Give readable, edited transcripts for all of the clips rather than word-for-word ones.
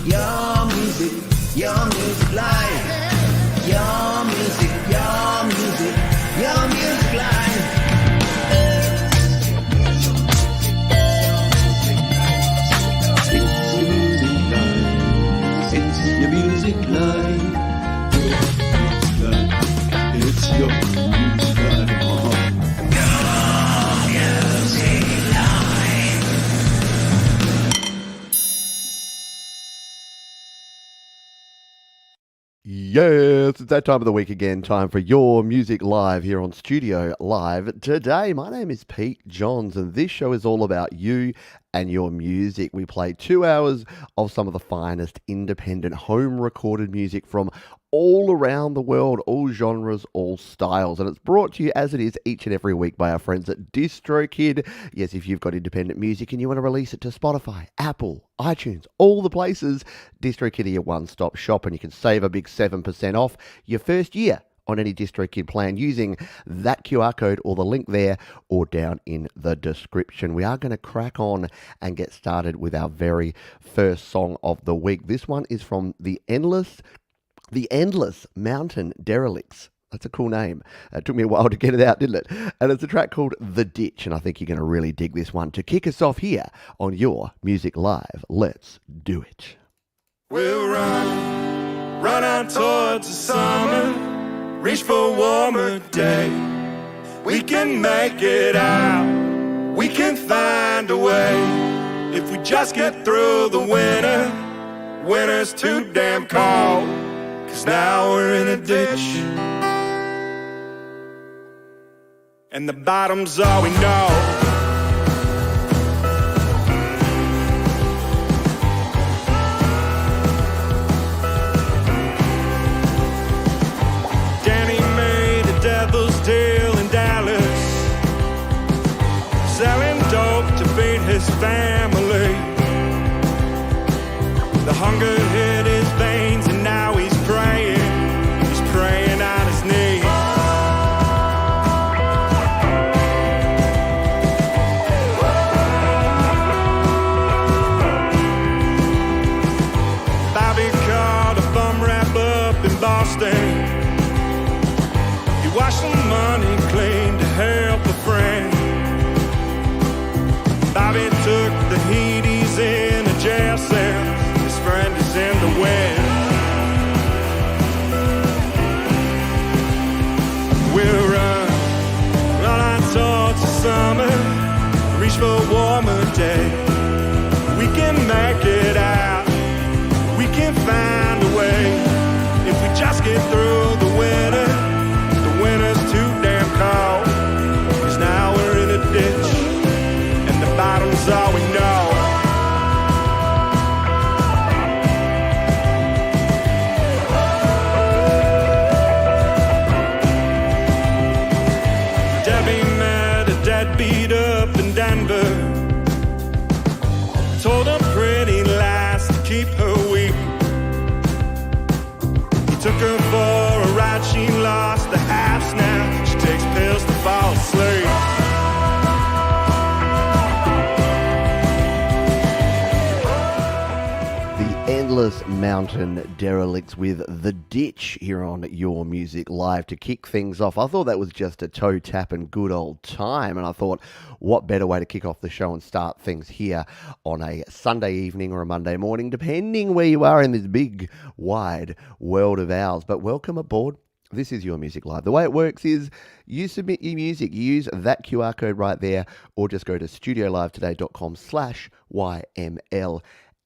your music live. Your music, your music, your music live. It's your music live. It's your music live. Yes, it's that time of the week again. Time for Your Music Live here on Studio Live. Today, my name is Pete Johns, and this show is all about you and your music. We play 2 hours of some of the finest independent home recorded music from all around the world, all genres, all styles. And it's brought to you as it is each and every week by our friends at DistroKid. Yes, if you've got independent music and you want to release it to Spotify, Apple, iTunes, all the places, DistroKid are your one-stop shop, and you can save a big 7% off your first year on any DistroKid plan using that QR code or the link there or down in the description. We are going to crack on and get started with our very first song of the week. This one is from The Endless Mountain Derelicts. That's a cool name. It took me a while to get it out, didn't it? And it's a track called The Ditch, and I think you're going to really dig this one. To kick us off here on Your Music Live, let's do it. We'll run out towards the summer, reach for a warmer day. We can make it out, we can find a way. If we just get through the winter's too damn cold. 'Cause now we're in a ditch, and the bottom's all we know. Danny made a devil's deal in Dallas, selling dope to feed his family. The hunger hit his veins, and now he's praying on his knees. Bobby called a bum wrap up in Boston. He washed the money clean to help a friend. Bobby took the heat, he's in a jail cell. His friend is in the wind. We'll run out towards the summer, reach for a warmer day. We can make it out, we can find a way. If we just get through the winter's too damn cold. 'Cause now we're in a ditch, and the bottom's all we know. Beat up in Denver, told her pretty lies to keep her weak. He took her for a ride, she lost the house. Now she takes pills to fall asleep. Endless Mountain Derelicts with The Ditch here on Your Music Live to kick things off. I thought that was just a toe tap and good old time, and I thought, what better way to kick off the show and start things here on a Sunday evening or a Monday morning, depending where you are in this big, wide world of ours. But welcome aboard. This is Your Music Live. The way it works is you submit your music, you use that QR code right there, or just go to studiolivetoday.com/YML.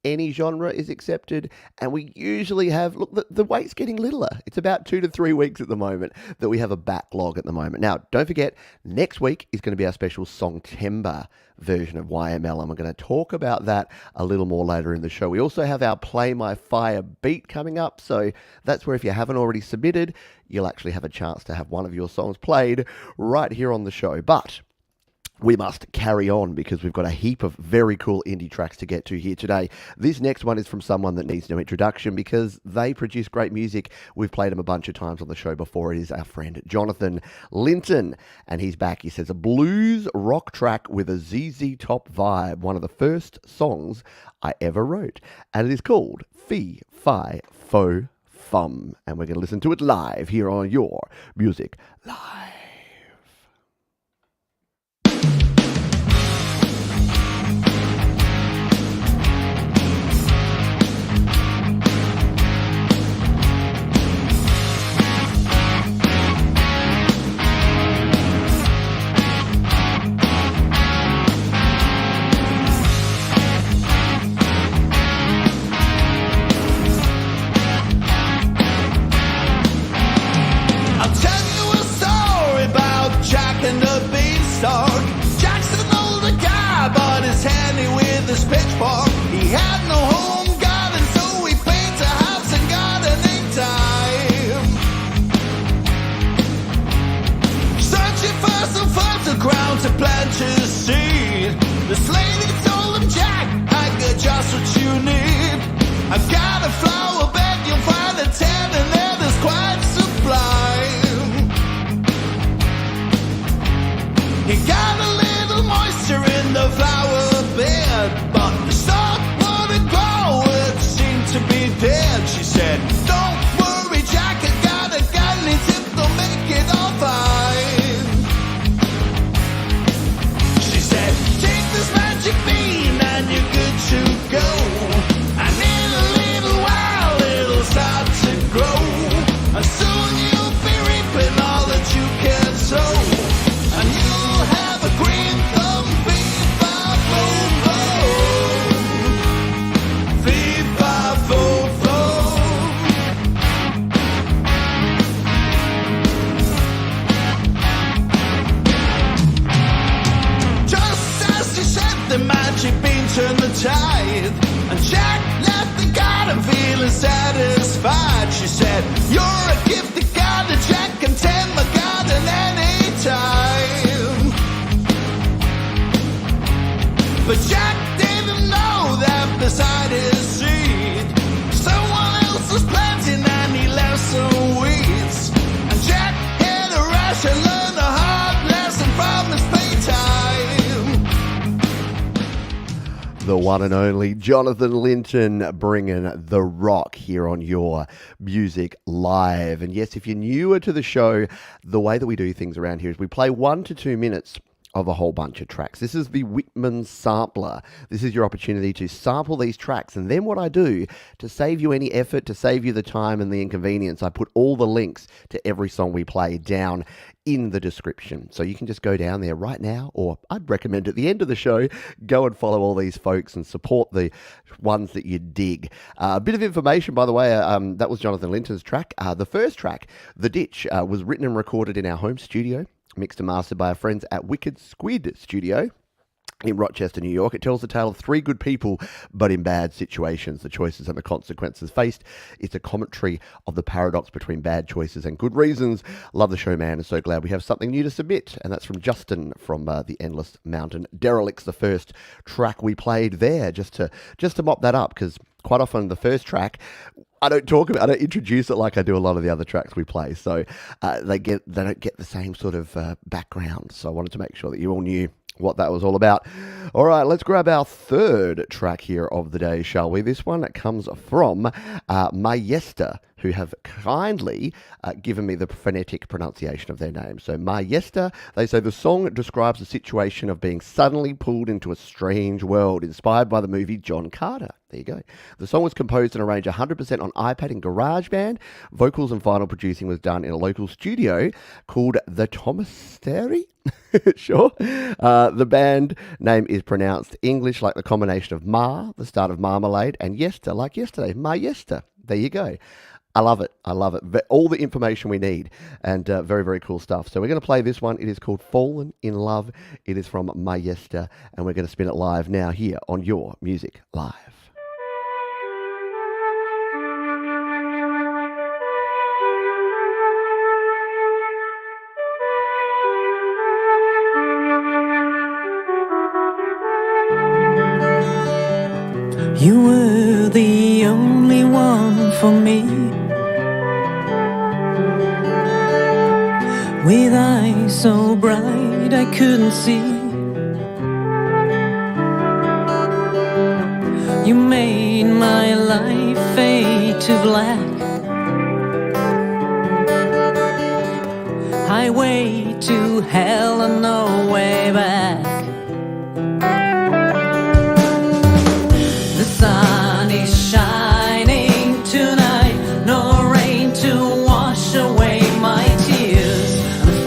Any genre is accepted, and we usually have, look, the wait's getting littler. It's about 2 to 3 weeks at the moment that we have a backlog at the moment. Now, don't forget, next week is going to be our special Songtember version of YML, and we're going to talk about that a little more later in the show. We also have our Play My Fire beat coming up, so that's where if you haven't already submitted, you'll actually have a chance to have one of your songs played right here on the show. But we must carry on because we've got a heap of very cool indie tracks to get to here today. This next one is from someone that needs no introduction because they produce great music. We've played him a bunch of times on the show before. It is our friend Jonathan Linton, and he's back. He says, a blues rock track with a ZZ Top vibe, one of the first songs I ever wrote, and it is called Fee, Fi, Fo, Fum, and we're going to listen to it live here on Your Music Live. The one and only Jonathan Linton bringing the rock here on Your Music Live. And yes, if you're newer to the show, the way that we do things around here is we play 1 to 2 minutes of a whole bunch of tracks. This is the Whitman Sampler. This is your opportunity to sample these tracks. And then what I do, to save you any effort, to save you the time and the inconvenience, I put all the links to every song we play down in the description. So you can just go down there right now, or I'd recommend at the end of the show, go and follow all these folks and support the ones that you dig. A bit of information, by the way, that was Jonathan Linton's track. The first track, The Ditch, was written and recorded in our home studio, mixed and mastered by our friends at Wicked Squid Studio in Rochester, New York. It tells the tale of 3 good people, but in bad situations, the choices and the consequences faced. It's a commentary of the paradox between bad choices and good reasons. Love the show, man, and so glad we have something new to submit. And that's from Justin from the Endless Mountain Derelicts, the first track we played there, just to mop that up, because quite often the first track, I don't introduce it like I do a lot of the other tracks we play. So they don't get the same sort of background. So I wanted to make sure that you all knew what that was all about. All right, let's grab our third track here of the day, shall we? This one comes from Mayesta, who have kindly given me the phonetic pronunciation of their name. So Mayesta, they say the song describes the situation of being suddenly pulled into a strange world, inspired by the movie John Carter. There you go. The song was composed and arranged 100% on iPad and GarageBand. Vocals and final producing was done in a local studio called The Thomastery. Sure. The band name is pronounced English like the combination of Ma, the start of marmalade, and Yester, like yesterday. Mayesta. There you go. I love it. I love it. All the information we need, and very, very cool stuff. So we're going to play this one. It is called Fallen in Love. It is from Mayesta, and we're going to spin it live now here on Your Music Live. You were the only one for me. With eyes so bright I couldn't see. You made my life fade to black. Highway to hell and no way back. The sun is shining tonight, no rain to wash away my tears. I'm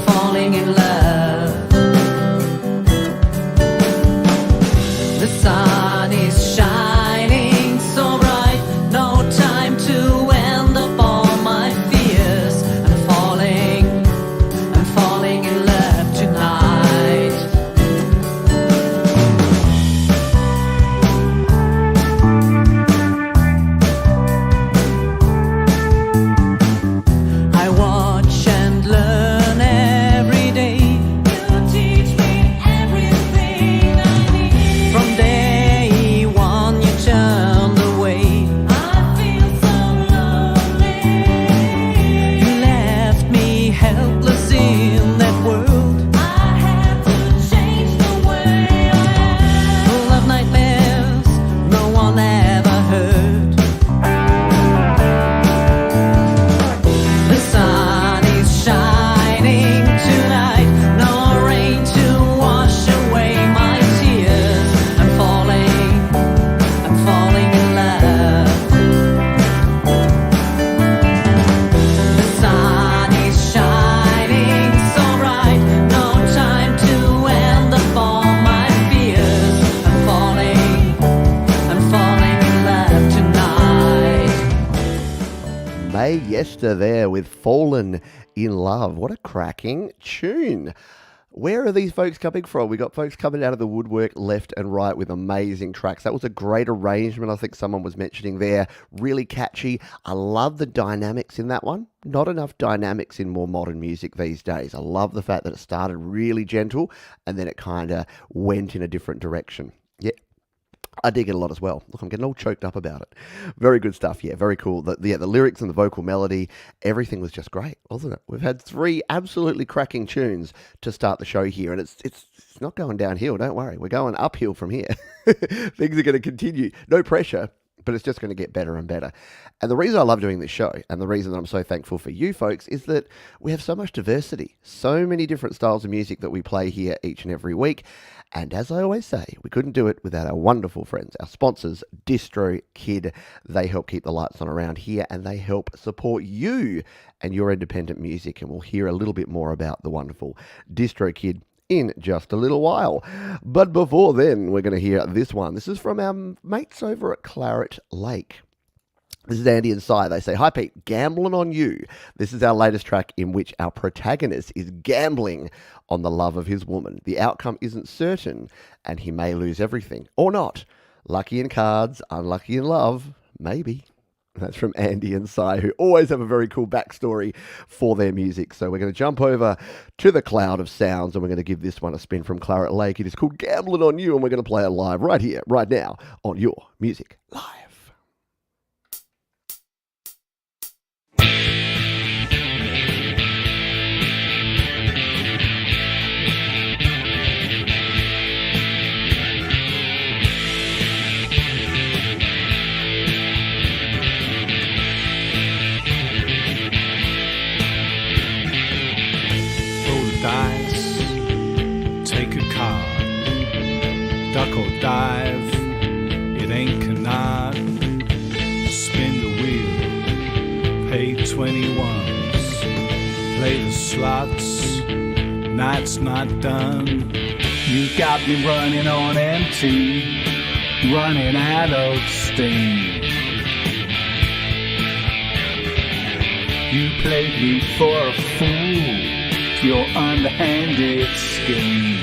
falling in love. The sun is shining so bright, no time to end up all my fears. I'm falling in love tonight. I watch and learn every day. You teach me everything I need. From day one you turned away. I feel so lonely. You left me helpless in that world. I had to change the way I am. Full of nightmares no one ever heard. The sun is shining tonight, no rain to wash away my tears. I'm falling in love. The sun is shining so bright, no time to end up all my fears. I'm falling in love tonight. May Yester there with Fallen in Love. What a cracking tune. Where are these folks coming from? We got folks coming out of the woodwork left and right with amazing tracks. That was a great arrangement, I think someone was mentioning there. Really catchy. I love the dynamics in that one. Not enough dynamics in more modern music these days. I love the fact that it started really gentle and then it kind of went in a different direction. Yeah. I dig it a lot as well. Look, I'm getting all choked up about it. Very good stuff. Yeah, very cool. The lyrics and the vocal melody, everything was just great, wasn't it? We've had 3 absolutely cracking tunes to start the show here, and it's not going downhill. Don't worry, we're going uphill from here. Things are going to continue. No pressure, but it's just going to get better and better. And the reason I love doing this show, and the reason that I'm so thankful for you folks, is that we have so much diversity, so many different styles of music that we play here each and every week. And as I always say, we couldn't do it without our wonderful friends, our sponsors, DistroKid. They help keep the lights on around here, and they help support you and your independent music. And we'll hear a little bit more about the wonderful DistroKid in just a little while. But before then, we're going to hear this one. This is from our mates over at Claret Lake. This is Andy and Cy. They say, "Hi Pete, gambling on you." This is our latest track in which our protagonist is gambling on the love of his woman. The outcome isn't certain, and he may lose everything. Or not. Lucky in cards, unlucky in love. Maybe. That's from Andy and Cy, who always have a very cool backstory for their music. So we're going to jump over to the cloud of sounds, and we're going to give this one a spin from Claret Lake. It is called Gambling on You, and we're going to play it live right here, right now, on Your Music Live. Dice, take a card, duck or dive, it ain't canard, spin the wheel, pay 21s, play the slots, night's not done, you got me running on empty, running out of steam. You played me for a fool, your underhanded scheme.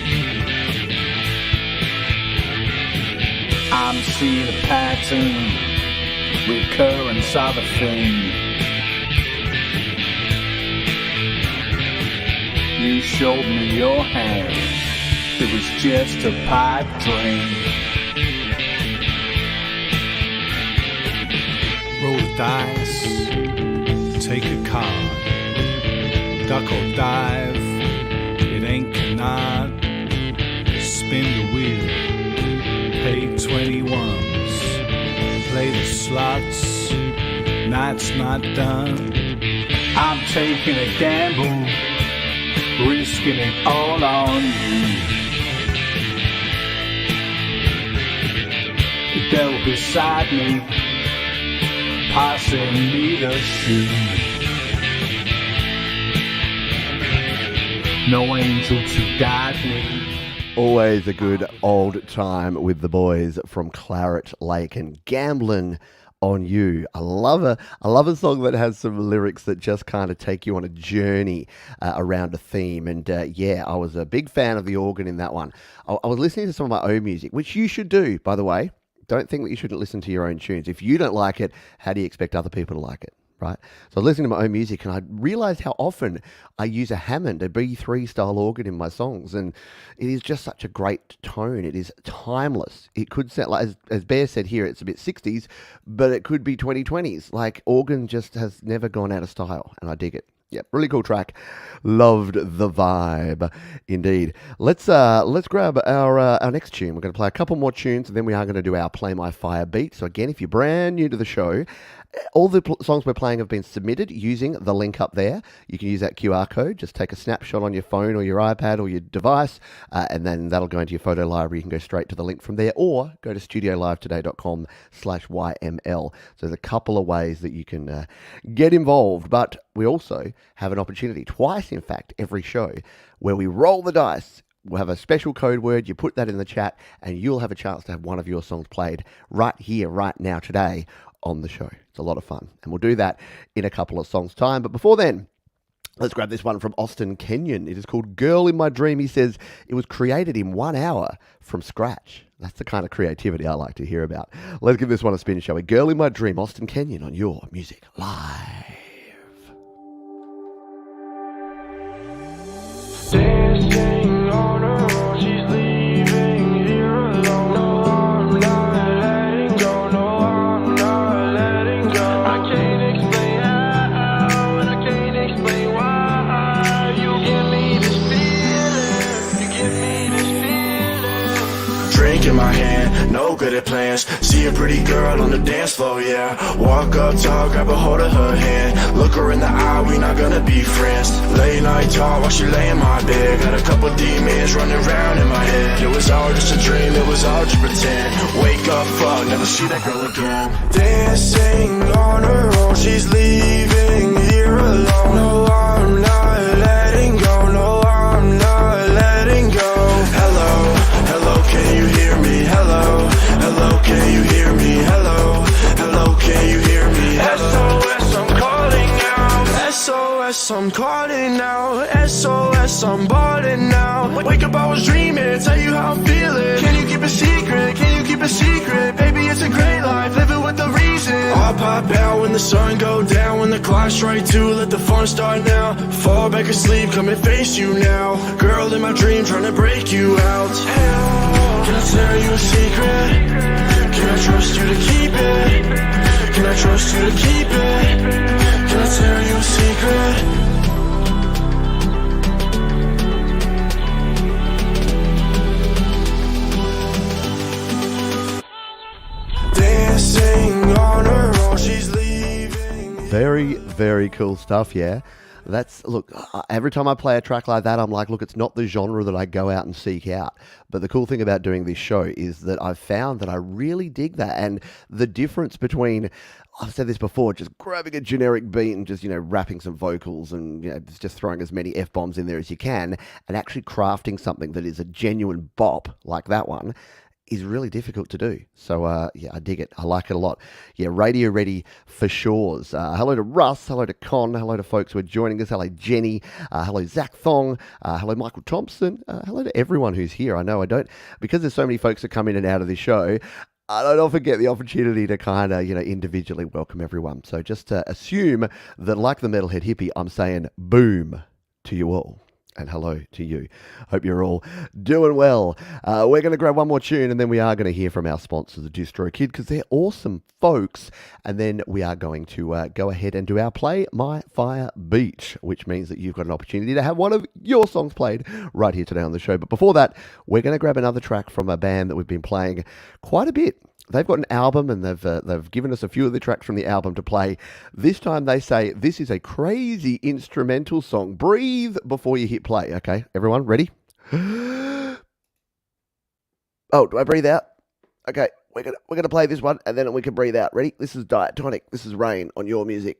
I'm seeing a pattern, recurrence of a thing. You showed me your hand, it was just a pipe dream. dice, take a card, duck or dive, it ain't cannot, spin the wheel, pay 21s, play the slots, night's not done. I'm taking a gamble, risking it all on you. The devil beside me, passing me the shoe. No angel to guide me. Always a good old time with the boys from Claret Lake and Gamblin' on You. I love a song that has some lyrics that just kind of take you on a journey around a theme. And yeah, I was a big fan of the organ in that one. I was listening to some of my own music, which you should do, by the way. Don't think that you shouldn't listen to your own tunes. If you don't like it, how do you expect other people to like it, right? So I was listening to my own music and I realized how often I use a Hammond, a B3 style organ in my songs. And it is just such a great tone. It is timeless. It could sound like, as Bear said here, it's a bit 60s, but it could be 2020s. Like, organ just has never gone out of style, and I dig it. Yep, really cool track. Loved the vibe, indeed. Let's grab our next tune. We're going to play a couple more tunes, and then we are going to do our Play My Fire beat. So again, if you're brand new to the show, all the songs we're playing have been submitted using the link up there. You can use that QR code. Just take a snapshot on your phone or your iPad or your device, and then that'll go into your photo library. You can go straight to the link from there, or go to studiolivetoday.com/YML. So there's a couple of ways that you can get involved, but we also have an opportunity, twice in fact, every show, where we roll the dice. We'll have a special code word. You put that in the chat, and you'll have a chance to have one of your songs played right here, right now, today on the show. It's a lot of fun, and we'll do that in a couple of songs' time. But before then, let's grab this one from Austin Kenyon. It is called Girl in My Dream. He says it was created in 1 hour from scratch. That's the kind of creativity I like to hear about. Let's give this one a spin, shall we? Girl in My Dream, Austin Kenyon on Your Music Live. Dancing on her own, she's leaving here alone. No, I'm not letting go. No, I'm not letting go. I can't explain how, and I can't explain why. You give me this feeling. You give me this feeling. Drink in my hand, no good at plans. See a pretty girl on the dance floor, yeah. Walk up tall, grab a hold of her hand. Look her in the eye, we not gonna be friends. Late night talk while she lay in my bed. Got a couple demons running around in my head. It was all just a dream, it was all just pretend. Wake up, fuck, never see that girl again. Dancing on her own, she's leaving here alone. No, I'm not letting go. No, I'm not letting go. Hello, hello, can you hear me? Hello, hello, can you hear me? Hello, hello, can you hear me? SOS, I'm calling out. SOS, I'm calling out. SOS, I'm balling now. Wake up, I was dreaming, tell you how I'm feeling. Can you keep a secret? Can you keep a secret? Baby, it's a great life, living with the reason. I'll pop out when the sun go down. When the clock strike 2, let the fun start now. Fall back asleep, come and face you now. Girl in my dream, trying to break you out. Can I tell you a secret? Can I trust you to keep it? Can I trust you to keep it? Can I tell you a secret? Dancing on her own, she's leaving. Very, very cool stuff, yeah. Look, every time I play a track like that, I'm like, look, it's not the genre that I go out and seek out. But the cool thing about doing this show is that I've found that I really dig that. And the difference between, I've said this before, just grabbing a generic beat and just, rapping some vocals and, just throwing as many F-bombs in there as you can, and actually crafting something that is a genuine bop like that one, is really difficult to do. So, yeah, I dig it. I like it a lot. Yeah, radio ready for shores. Hello to Russ. Hello to Con. Hello to folks who are joining us. Hello, Jenny. Hello, Zach Thong. Hello, Michael Thompson. Hello to everyone who's here. I know I don't, because there's so many folks that come in and out of this show, I don't often get the opportunity to kind of, individually welcome everyone. So just assume that, like the Metalhead Hippie, I'm saying boom to you all. And hello to you. Hope you're all doing well. We're going to grab one more tune and then we are going to hear from our sponsors, the DistroKid, because they're awesome folks. And then we are going to go ahead and do our Play My Fire Beach, which means that you've got an opportunity to have one of your songs played right here today on the show. But before that, we're going to grab another track from a band that we've been playing quite a bit. They've got an album and they've given us a few of the tracks from the album to play. This time they say this is a crazy instrumental song. Breathe before you hit play. Okay, everyone, ready? Oh, do I breathe out? Okay, we're gonna play this one and then we can breathe out. Ready? This is Diet Tonic. This is Rain on Your Music.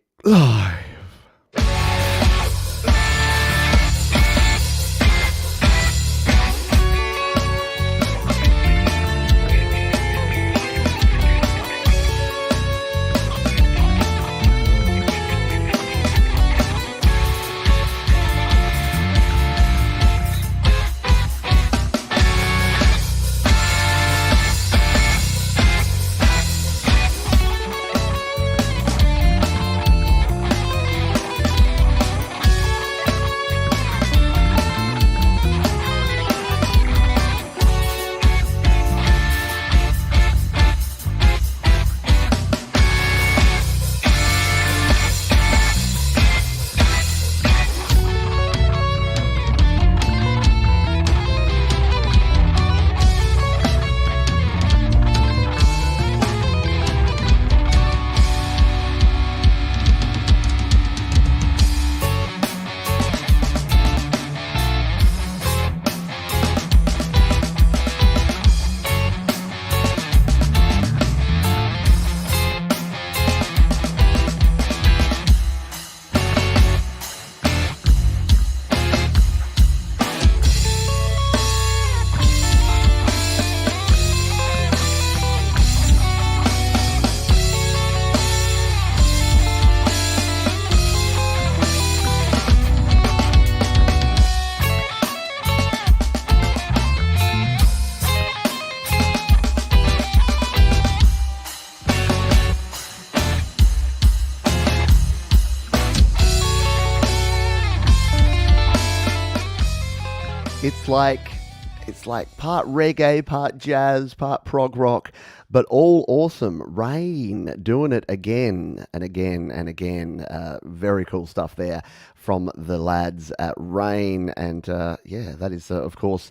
It's like part reggae, part jazz, part prog rock, but all awesome. Rain doing it again and again and again. Very cool stuff there from the lads at Rain. And yeah, that is, of course,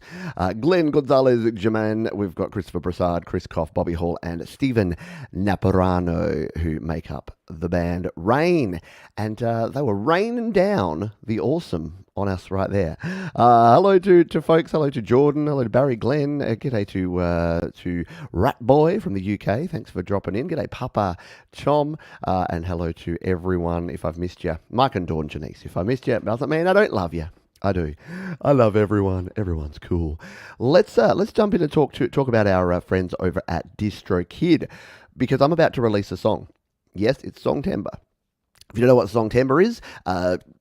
Glenn Gonzalez Jaman. We've got Christopher Prasad, Chris Koff, Bobby Hall, and Stephen Naparano, who make up the band Rain. And they were raining down the awesome on us right there. Hello to folks. Hello to Jordan. Hello to Barry Glenn. G'day to Rat Boy from the UK. Thanks for dropping in. G'day Papa Tom. And hello to everyone. If I've missed you, Mike and Dawn Janice. If I missed you, doesn't mean I don't love you. I do. I love everyone. Everyone's cool. Let's jump in and talk about our friends over at DistroKid, because I'm about to release a song. Yes, it's Songtember. If you don't know what Songtember is,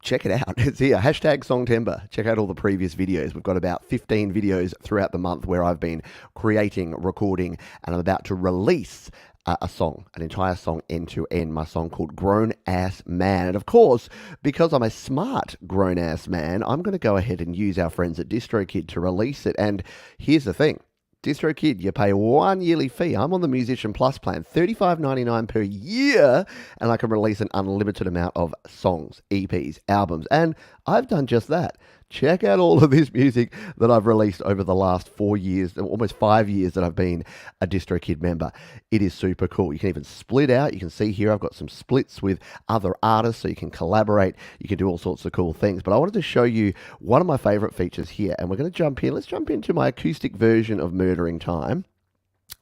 check it out. It's here, hashtag Songtember. Check out all the previous videos. We've got about 15 videos throughout the month where I've been creating, recording, and I'm about to release a song, an entire song end to end, my song called Grown Ass Man. And of course, because I'm a smart grown ass man, I'm going to go ahead and use our friends at DistroKid to release it. And here's the thing. DistroKid, you pay 1 yearly fee. I'm on the Musician Plus plan, $35.99 per year, and I can release an unlimited amount of songs, EPs, albums, and I've done just that. Check out all of this music that I've released over the last 4 years, almost 5 years that I've been a DistroKid member. It is super cool. You can even split out. You can see here I've got some splits with other artists so you can collaborate. You can do all sorts of cool things. But I wanted to show you one of my favorite features here, and we're going to jump in. Let's jump into my acoustic version of Murdering Time,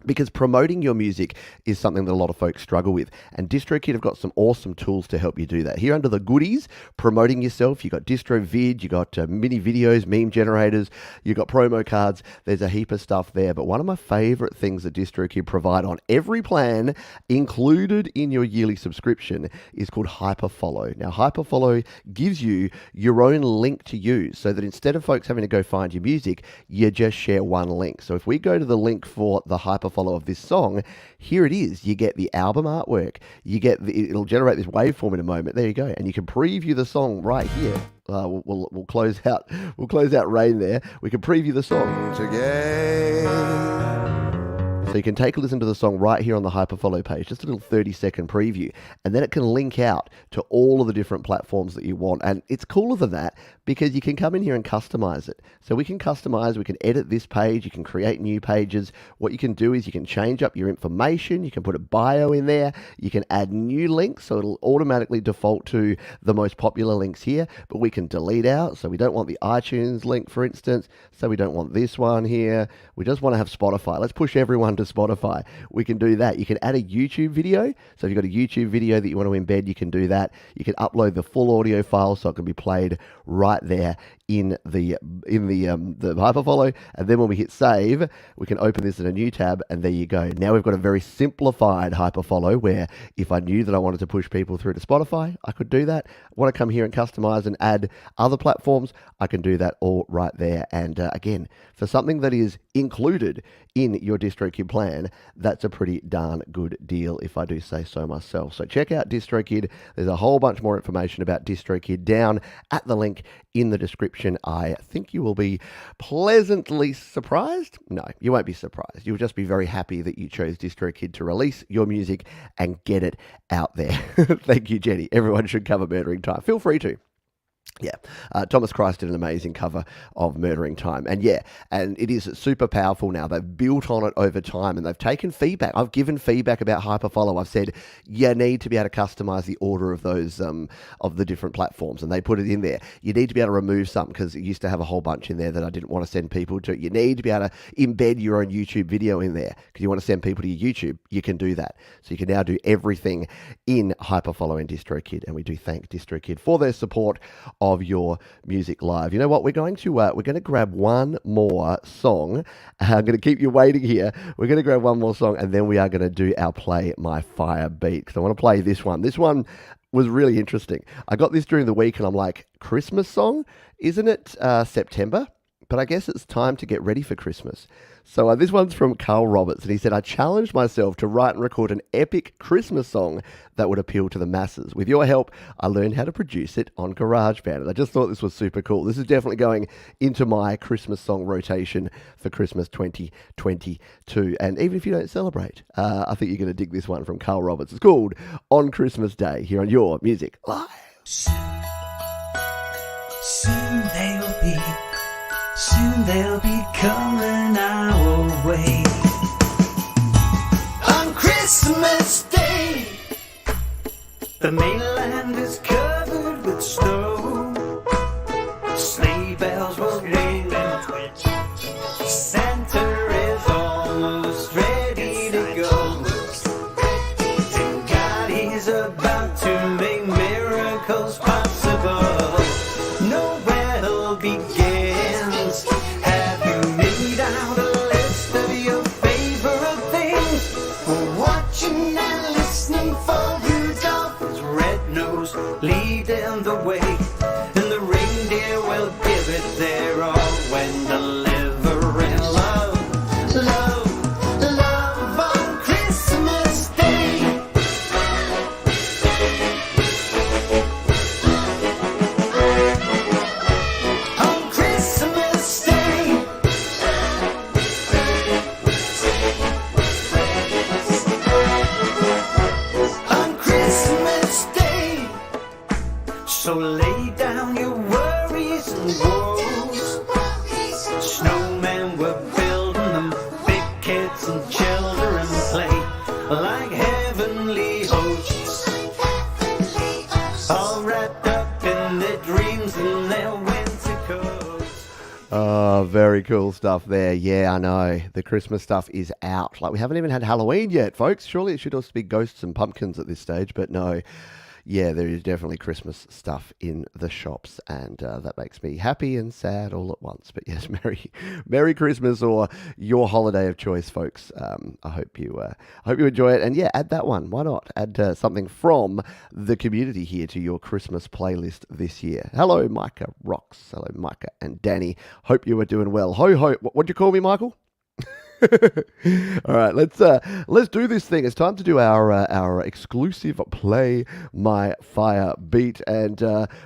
because promoting your music is something that a lot of folks struggle with. And DistroKid have got some awesome tools to help you do that. Here under the goodies, promoting yourself, you've got DistroVid, you've got mini videos, meme generators, you've got promo cards. There's a heap of stuff there. But one of my favorite things that DistroKid provide on every plan, included in your yearly subscription, is called Hyperfollow. Now, Hyperfollow gives you your own link to use, so that instead of folks having to go find your music, you just share one link. So if we go to the link for the Hyperfollow hyperfollow of this song, here it is. You get the album artwork. You get it'll generate this waveform in a moment. There you go, and you can preview the song right here. We'll close out. We'll close out Rain there. We can preview the song. So you can take a listen to the song right here on the Hyperfollow page, just a little 30-second preview, and then it can link out to all of the different platforms that you want. And it's cooler than that because you can come in here and customize it. So we can customize, we can edit this page, you can create new pages. What you can do is you can change up your information, you can put a bio in there, you can add new links, so it'll automatically default to the most popular links here, but we can delete out, so we don't want the iTunes link, for instance, so we don't want this one here. We just want to have Spotify. Let's push everyone to Spotify. We can do that. You can add a YouTube video. So if you've got a YouTube video that you want to embed, you can do that. You can upload the full audio file so it can be played right there in the hyperfollow. And then when we hit save, we can open this in a new tab, and there you go. Now we've got a very simplified hyperfollow where if I knew that I wanted to push people through to Spotify, I could do that. I want to come here and customize and add other platforms, I can do that all right there. And again, for something that is included in your DistroKid plan, that's a pretty darn good deal if I do say so myself. So check out DistroKid. There's a whole bunch more information about DistroKid down at the link in the description. I think you will be pleasantly surprised. No, you won't be surprised. You'll just be very happy that you chose DistroKid to release your music and get it out there. Thank you, Jenny. Everyone should cover Murdering Time. Feel free to. Yeah, Thomas Christ did an amazing cover of Murdering Time. And yeah, and it is super powerful now. They've built on it over time and they've taken feedback. I've given feedback about Hyperfollow. I've said, you need to be able to customize the order of those, of the different platforms. And they put it in there. You need to be able to remove some because it used to have a whole bunch in there that I didn't want to send people to. You need to be able to embed your own YouTube video in there because you want to send people to your YouTube. You can do that. So you can now do everything in Hyperfollow and DistroKid. And we do thank DistroKid for their support of your music live. You know what? We're going to grab one more song. I'm going to keep you waiting here. We're going to grab one more song and then we are going to do our Play My Fire beat because I want to play this one. This one was really interesting. I got this during the week and I'm like, Christmas song? Isn't it September? But I guess it's time to get ready for Christmas. So this one's from Carl Roberts, and he said, I challenged myself to write and record an epic Christmas song that would appeal to the masses. With your help, I learned how to produce it on GarageBand, and I just thought this was super cool. This is definitely going into my Christmas song rotation for Christmas 2022. And even if you don't celebrate, I think you're going to dig this one from Carl Roberts. It's called On Christmas Day, here on Your Music Live. Soon they'll be coming our way. On Christmas Day, the mainland is covered with snow. Sleigh bells will ring and twitch. Santa is almost ready to go. And God is about to make miracles possible. Noel begins. Have you made out a list of your favorite things? We're watching and listening for Rudolph's red nose leading the way, and the reindeer will give it their all when delivering love, love, love on Christmas Day. On Christmas Day. On Christmas Day. So lay down your worries and woes. Snowmen were building them, big kids and children play like heavenly hosts, all wrapped up in their dreams and their winter coats. Oh, very cool stuff there. Yeah, I know. The Christmas stuff is out. Like, we haven't even had Halloween yet, folks. Surely it should also be ghosts and pumpkins at this stage, but no. Yeah, there is definitely Christmas stuff in the shops, and that makes me happy and sad all at once. But yes, Merry Christmas, or your holiday of choice, folks. I hope you enjoy it, and yeah, add that one. Why not add something from the community here to your Christmas playlist this year? Hello, Micah Rocks. Hello, Micah and Danny. Hope you are doing well. Ho ho. What'd you call me, Michael? All right, let's do this thing. It's time to do our exclusive play my fire beat, and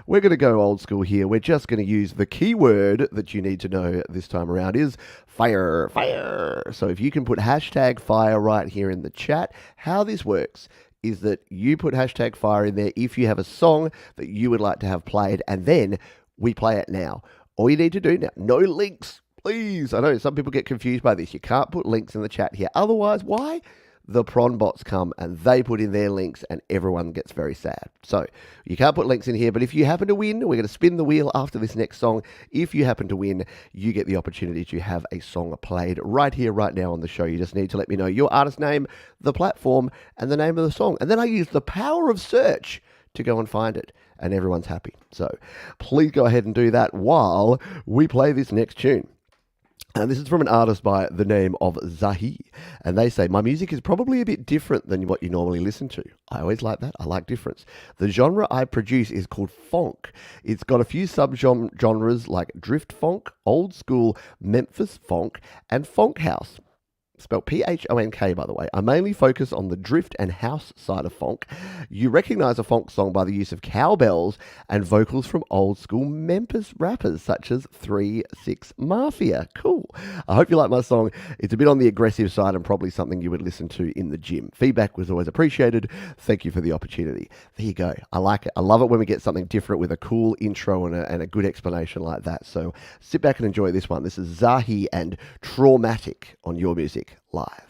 we're going to go old school here. We're just going to use the keyword that you need to know this time around is fire, fire. So if you can put hashtag fire right here in the chat, how this works is that you put hashtag fire in there if you have a song that you would like to have played, and then we play it now. All you need to do now, no links. Please, I know some people get confused by this. You can't put links in the chat here. Otherwise, why? The prawn bots come and they put in their links and everyone gets very sad. So you can't put links in here, but if you happen to win, we're going to spin the wheel after this next song. If you happen to win, you get the opportunity to have a song played right here, right now on the show. You just need to let me know your artist name, the platform, and the name of the song. And then I use the power of search to go and find it, and everyone's happy. So please go ahead and do that while we play this next tune. And this is from an artist by the name of Zahi. And they say, my music is probably a bit different than what you normally listen to. I always like that. I like difference. The genre I produce is called funk. It's got a few sub-genres like drift funk, old school Memphis funk, and funk house. Spelled P-H-O-N-K, by the way. I mainly focus on the drift and house side of funk. You recognize a funk song by the use of cowbells and vocals from old school Memphis rappers such as 3-6 Mafia. Cool. I hope you like my song. It's a bit on the aggressive side and probably something you would listen to in the gym. Feedback was always appreciated. Thank you for the opportunity. There you go. I like it. I love it when we get something different with a cool intro and a good explanation like that. So sit back and enjoy this one. This is Zahi and Traumatic on Your Music Live.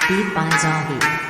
Beat by Zahi.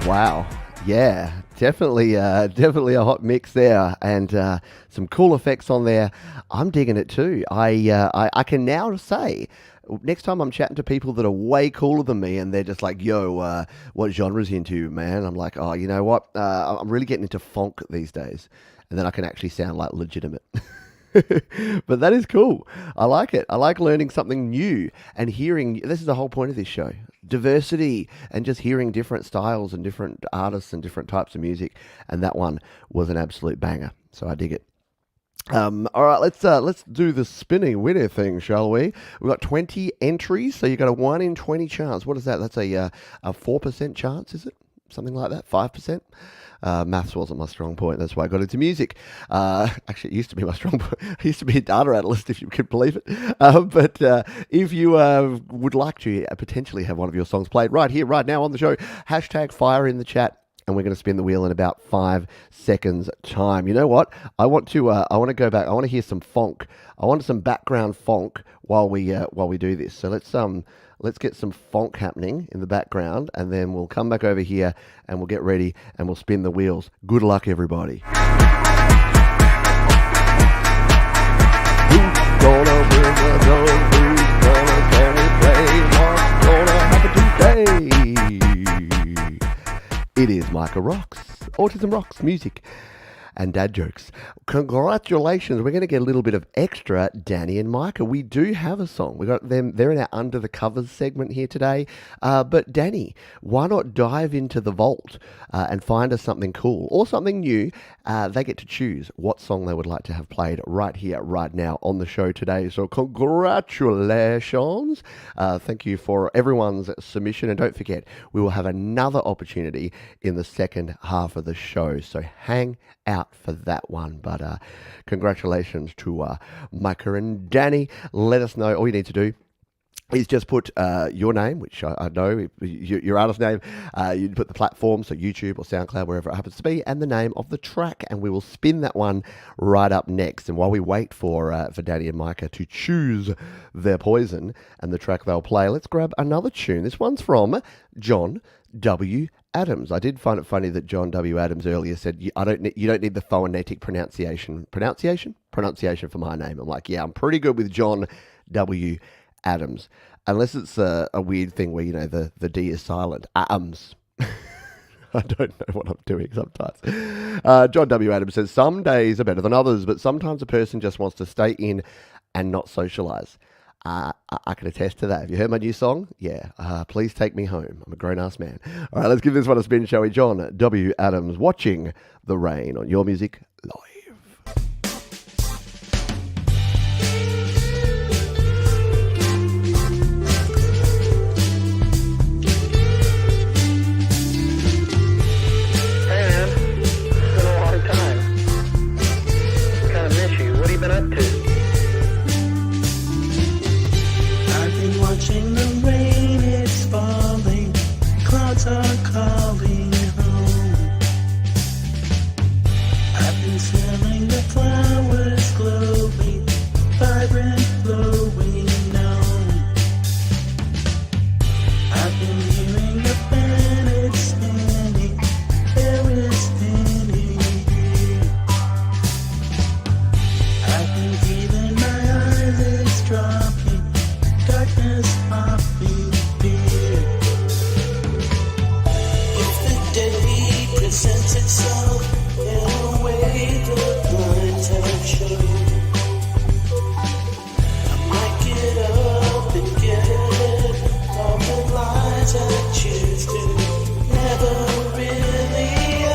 Wow. Yeah, definitely a hot mix there, and some cool effects on there. I'm digging it too. I can now say, next time I'm chatting to people that are way cooler than me, and they're just like, "Yo, what genre's you into, man?" I'm like, "Oh, you know what? I'm really getting into funk these days," and then I can actually sound like legitimate. But that is cool. I like it. I like learning something new and hearing. This is the whole point of this show: diversity and just hearing different styles and different artists and different types of music. And that one was an absolute banger. So I dig it. All right, let's do the spinning winner thing, shall we? We've got 20 entries, so you got a 1 in 20 chance. What is that? That's a 4% chance, is it? Something like that, 5%. Maths wasn't my strong point. That's why I got into music. Actually, it used to be my strong point. I used to be a data analyst, if you could believe it. But if you would like to potentially have one of your songs played right here, right now on the show, hashtag fire in the chat. And we're going to spin the wheel in about 5 seconds time. You know what? I want to go back. I want to hear some funk. I want some background funk while we do this. So let's get some funk happening in the background, and then we'll come back over here and we'll get ready and we'll spin the wheels. Good luck, everybody. Micah Rocks. Autism Rocks music and dad jokes. Congratulations. We're going to get a little bit of extra Danny and Micah. We do have a song. We got them. They're in our Under the Covers segment here today. But Danny, why not dive into the vault and find us something cool or something new? They get to choose what song they would like to have played right here, right now on the show today. So congratulations. Thank you for everyone's submission. And don't forget, we will have another opportunity in the second half of the show. So hang out for that one. But congratulations to Micah and Danny. Let us know. All you need to do is just put your name, which I know, your artist name. You put the platform, so YouTube or SoundCloud, wherever it happens to be, and the name of the track, and we will spin that one right up next. And while we wait for Danny and Micah to choose their poison and the track they'll play, let's grab another tune. This one's from John W. Adams. I did find it funny that John W. Adams earlier said, you don't need the phonetic pronunciation for my name. I'm like, yeah, I'm pretty good with John W. Adams, unless it's a weird thing where, the D is silent. Adams. I don't know what I'm doing sometimes. John W. Adams says, some days are better than others, but sometimes a person just wants to stay in and not socialize. I can attest to that. Have you heard my new song? Yeah. Please take me home. I'm a grown-ass man. All right, let's give this one a spin, shall we? John W. Adams, Watching the Rain on Your Music Live. Are calling home. I've been smelling the flowers glowing, vibrant, flowing on. I've been hearing the planet spinning, there is spinning. I've been feeling my eyelids dropping, darkness popping, fear. Presents itself in a way the blinds have shown. I might get up and get it, all the lies I choose to never really own.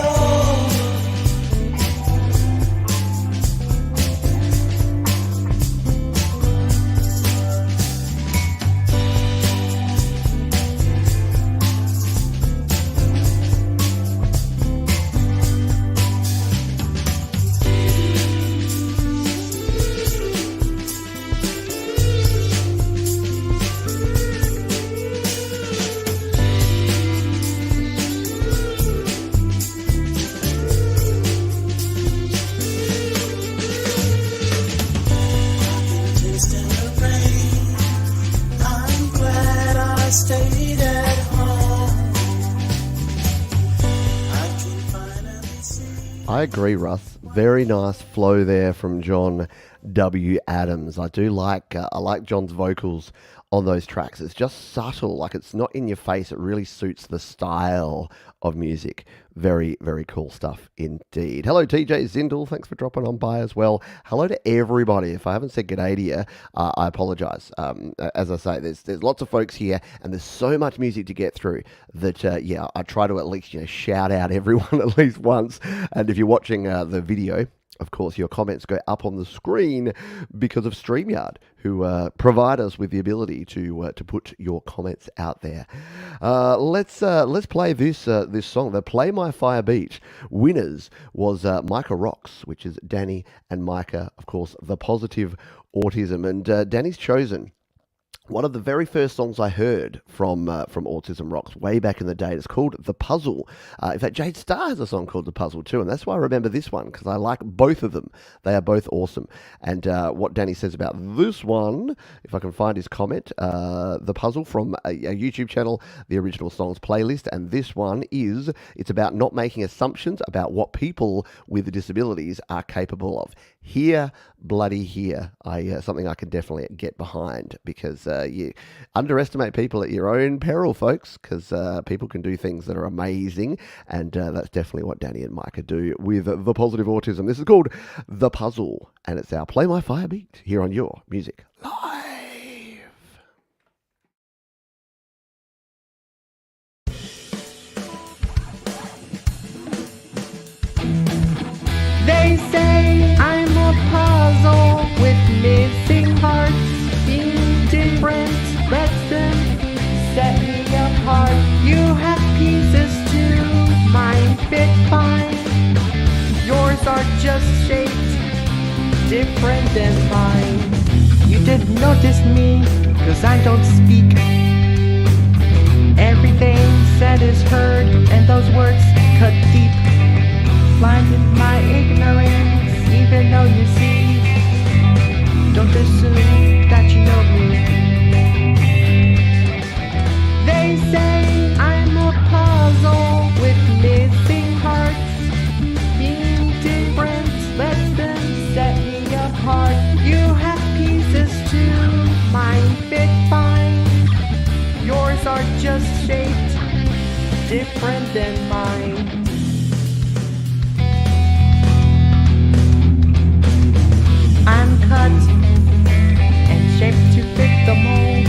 I agree, Russ. Very nice flow there from John W. Adams. I do like John's vocals on those tracks. It's just subtle, like it's not in your face. It really suits the style of music. Very, very cool stuff indeed. Hello, TJ Zindel. Thanks for dropping on by as well. Hello to everybody. If I haven't said g'day to you, I apologize. As I say, there's lots of folks here, and there's so much music to get through that, I try to at least shout out everyone at least once. And if you're watching the video, of course, your comments go up on the screen because of StreamYard, who provide us with the ability to put your comments out there. Let's play this song. The Play My Fire Beat winners was Micah Rocks, which is Danny and Micah, of course, the Positive Autism, and Danny's chosen one of the very first songs I heard from Autism Rocks way back in the day. It's called The Puzzle. In fact, Jade Starr has a song called The Puzzle too, and that's why I remember this one, because I like both of them. They are both awesome. And what Danny says about this one, if I can find his comment, The Puzzle from a YouTube channel, the original songs playlist, and this one it's about not making assumptions about what people with disabilities are capable of. Here, bloody here. Something I can definitely get behind, because you underestimate people at your own peril, folks, because people can do things that are amazing, and that's definitely what Danny and Micah do with the Positive Autism. This is called The Puzzle, and it's our Play My Fire beat here on Your Music Live. They say I'm a puzzle with missing parts, being different lets them set me apart. You have pieces too, mine fit fine. Yours are just shaped different than mine. You didn't notice me, 'cause I don't speak. Everything said is heard, and those words cut deep. Blinded my ignorance, even though you see. Don't assume that you know me. They say I'm a puzzle with missing parts. Being different lets them set me apart. You have pieces too, mine fit fine. Yours are just shaped different than mine. I'm cut and shaped to fit the mold,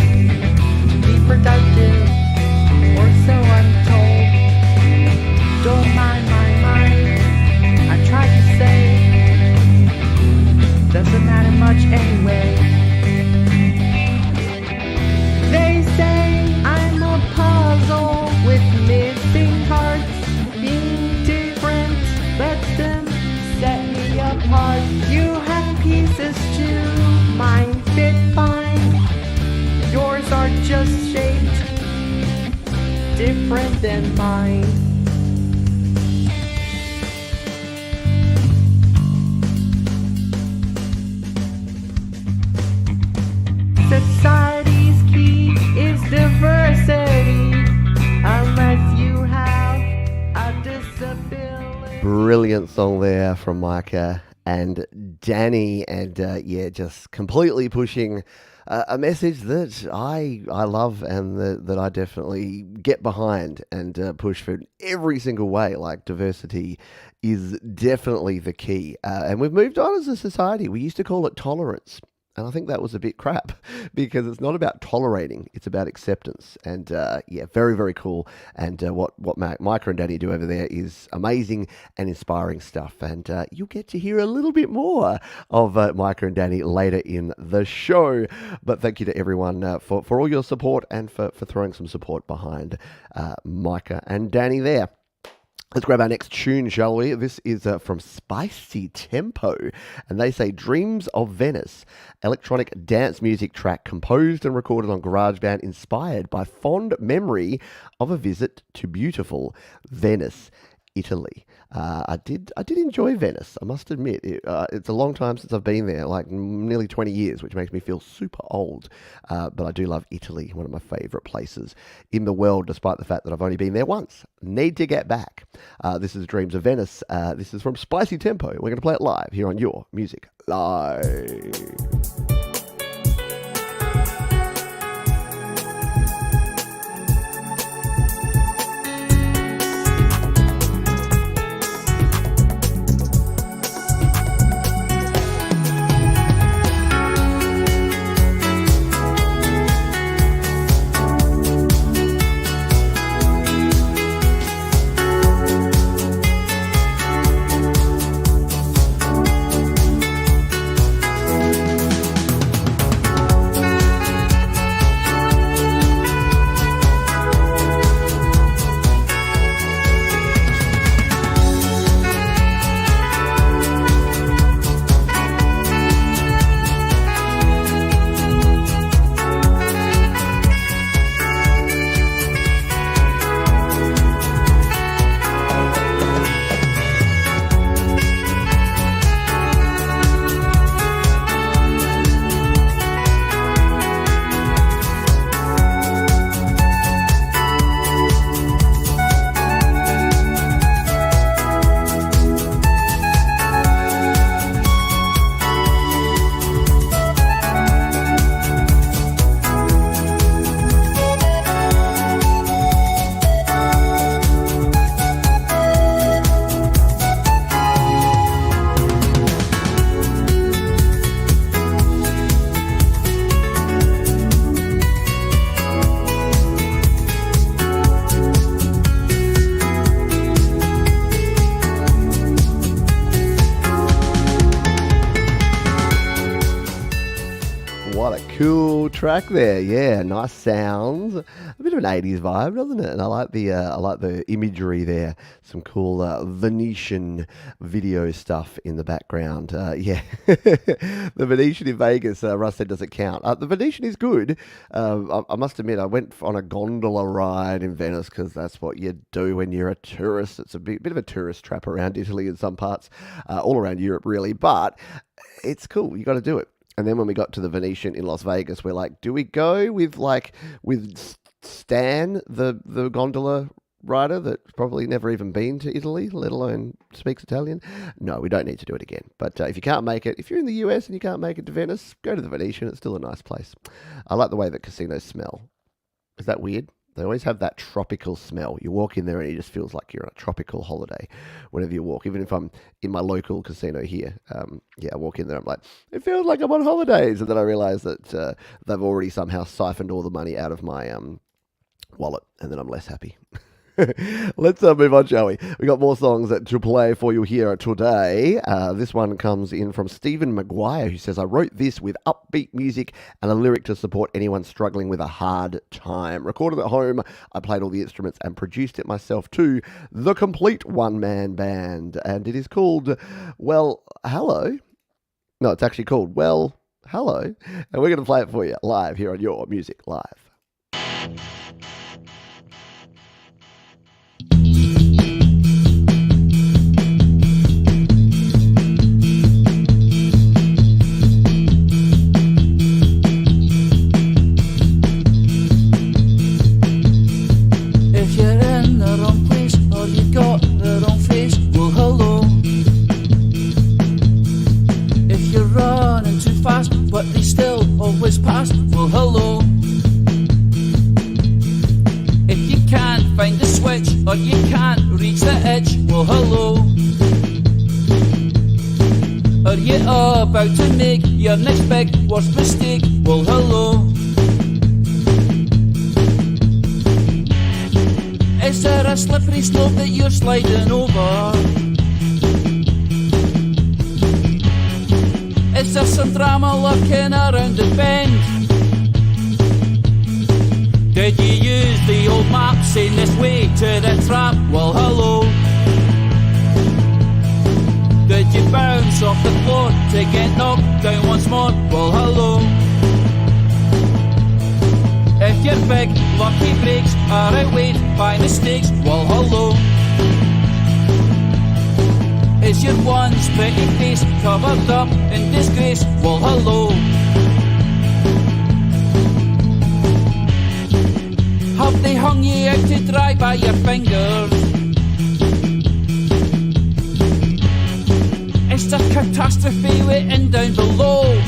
to be productive, or so I'm told. Don't mind my mind, I tried to say, doesn't matter much anyway. They say I'm a puzzle with missing parts, being different lets them set me apart. You have pieces too, mine fit fine. Yours are just shaped different than mine. Society's key is diversity, unless you have a disability. Brilliant song there from Micah and Danny, and just completely pushing a message that I love, and that I definitely get behind and push for in every single way. Like, diversity is definitely the key, and we've moved on as a society. We used to call it tolerance. And I think that was a bit crap, because it's not about tolerating, it's about acceptance. And very, very cool. And what Micah and Danny do over there is amazing and inspiring stuff. And you'll get to hear a little bit more of Micah and Danny later in the show. But thank you to everyone for all your support, and for throwing some support behind Micah and Danny there. Let's grab our next tune, shall we? This is from Spicy Tempo, and they say Dreams of Venice, electronic dance music track composed and recorded on GarageBand, inspired by fond memory of a visit to beautiful Venice, Italy. I did enjoy Venice, I must admit. It's a long time since I've been there, like nearly 20 years, which makes me feel super old. But I do love Italy, one of my favourite places in the world, despite the fact that I've only been there once. Need to get back. This is Dreams of Venice. This is from Spicy Tempo. We're going to play it live here on Your Music Live. cool track there. Yeah, nice sounds. A bit of an 80s vibe, doesn't it? And I like the imagery there. Some cool Venetian video stuff in the background. Yeah, the Venetian in Vegas, Russ said, doesn't count. The Venetian is good. I must admit, I went on a gondola ride in Venice because that's what you do when you're a tourist. It's a bit of a tourist trap around Italy in some parts, all around Europe really, but it's cool. You got to do it. And then when we got to the Venetian in Las Vegas, we're like, do we go with Stan, the gondola rider that's probably never even been to Italy, let alone speaks Italian? No, we don't need to do it again. But if you can't make it, if you're in the US and you can't make it to Venice, go to the Venetian. It's still a nice place. I like the way that casinos smell. Is that weird? They always have that tropical smell. You walk in there and it just feels like you're on a tropical holiday whenever you walk. Even if I'm in my local casino here, I walk in there, I'm like, it feels like I'm on holidays. And then I realize that they've already somehow siphoned all the money out of my wallet, and then I'm less happy. Let's move on, shall we? We got more songs to play for you here today. This one comes in from Stephen Maguire, who says, I wrote this with upbeat music and a lyric to support anyone struggling with a hard time. Recorded at home, I played all the instruments and produced it myself too. The complete one-man band. And it is called, Well, Hello. No, it's actually called Well, Hello. And we're going to play it for you live here on Your Music Live. But they still always pass. Well, hello. If you can't find the switch or you can't reach the edge, well, hello. Are you about to make your next big worst mistake? Well, hello. Is there a slippery slope that you're sliding over? Is there some drama lurking around the bend? Did you use the old map saying this way to the trap? Well, hello. Did you bounce off the floor to get knocked down once more? Well, hello. If your big lucky breaks are outweighed by mistakes, well, hello. Is your once pretty face covered up in disgrace? Well, hello. Have they hung you out to dry by your fingers? Is there catastrophe waiting down below?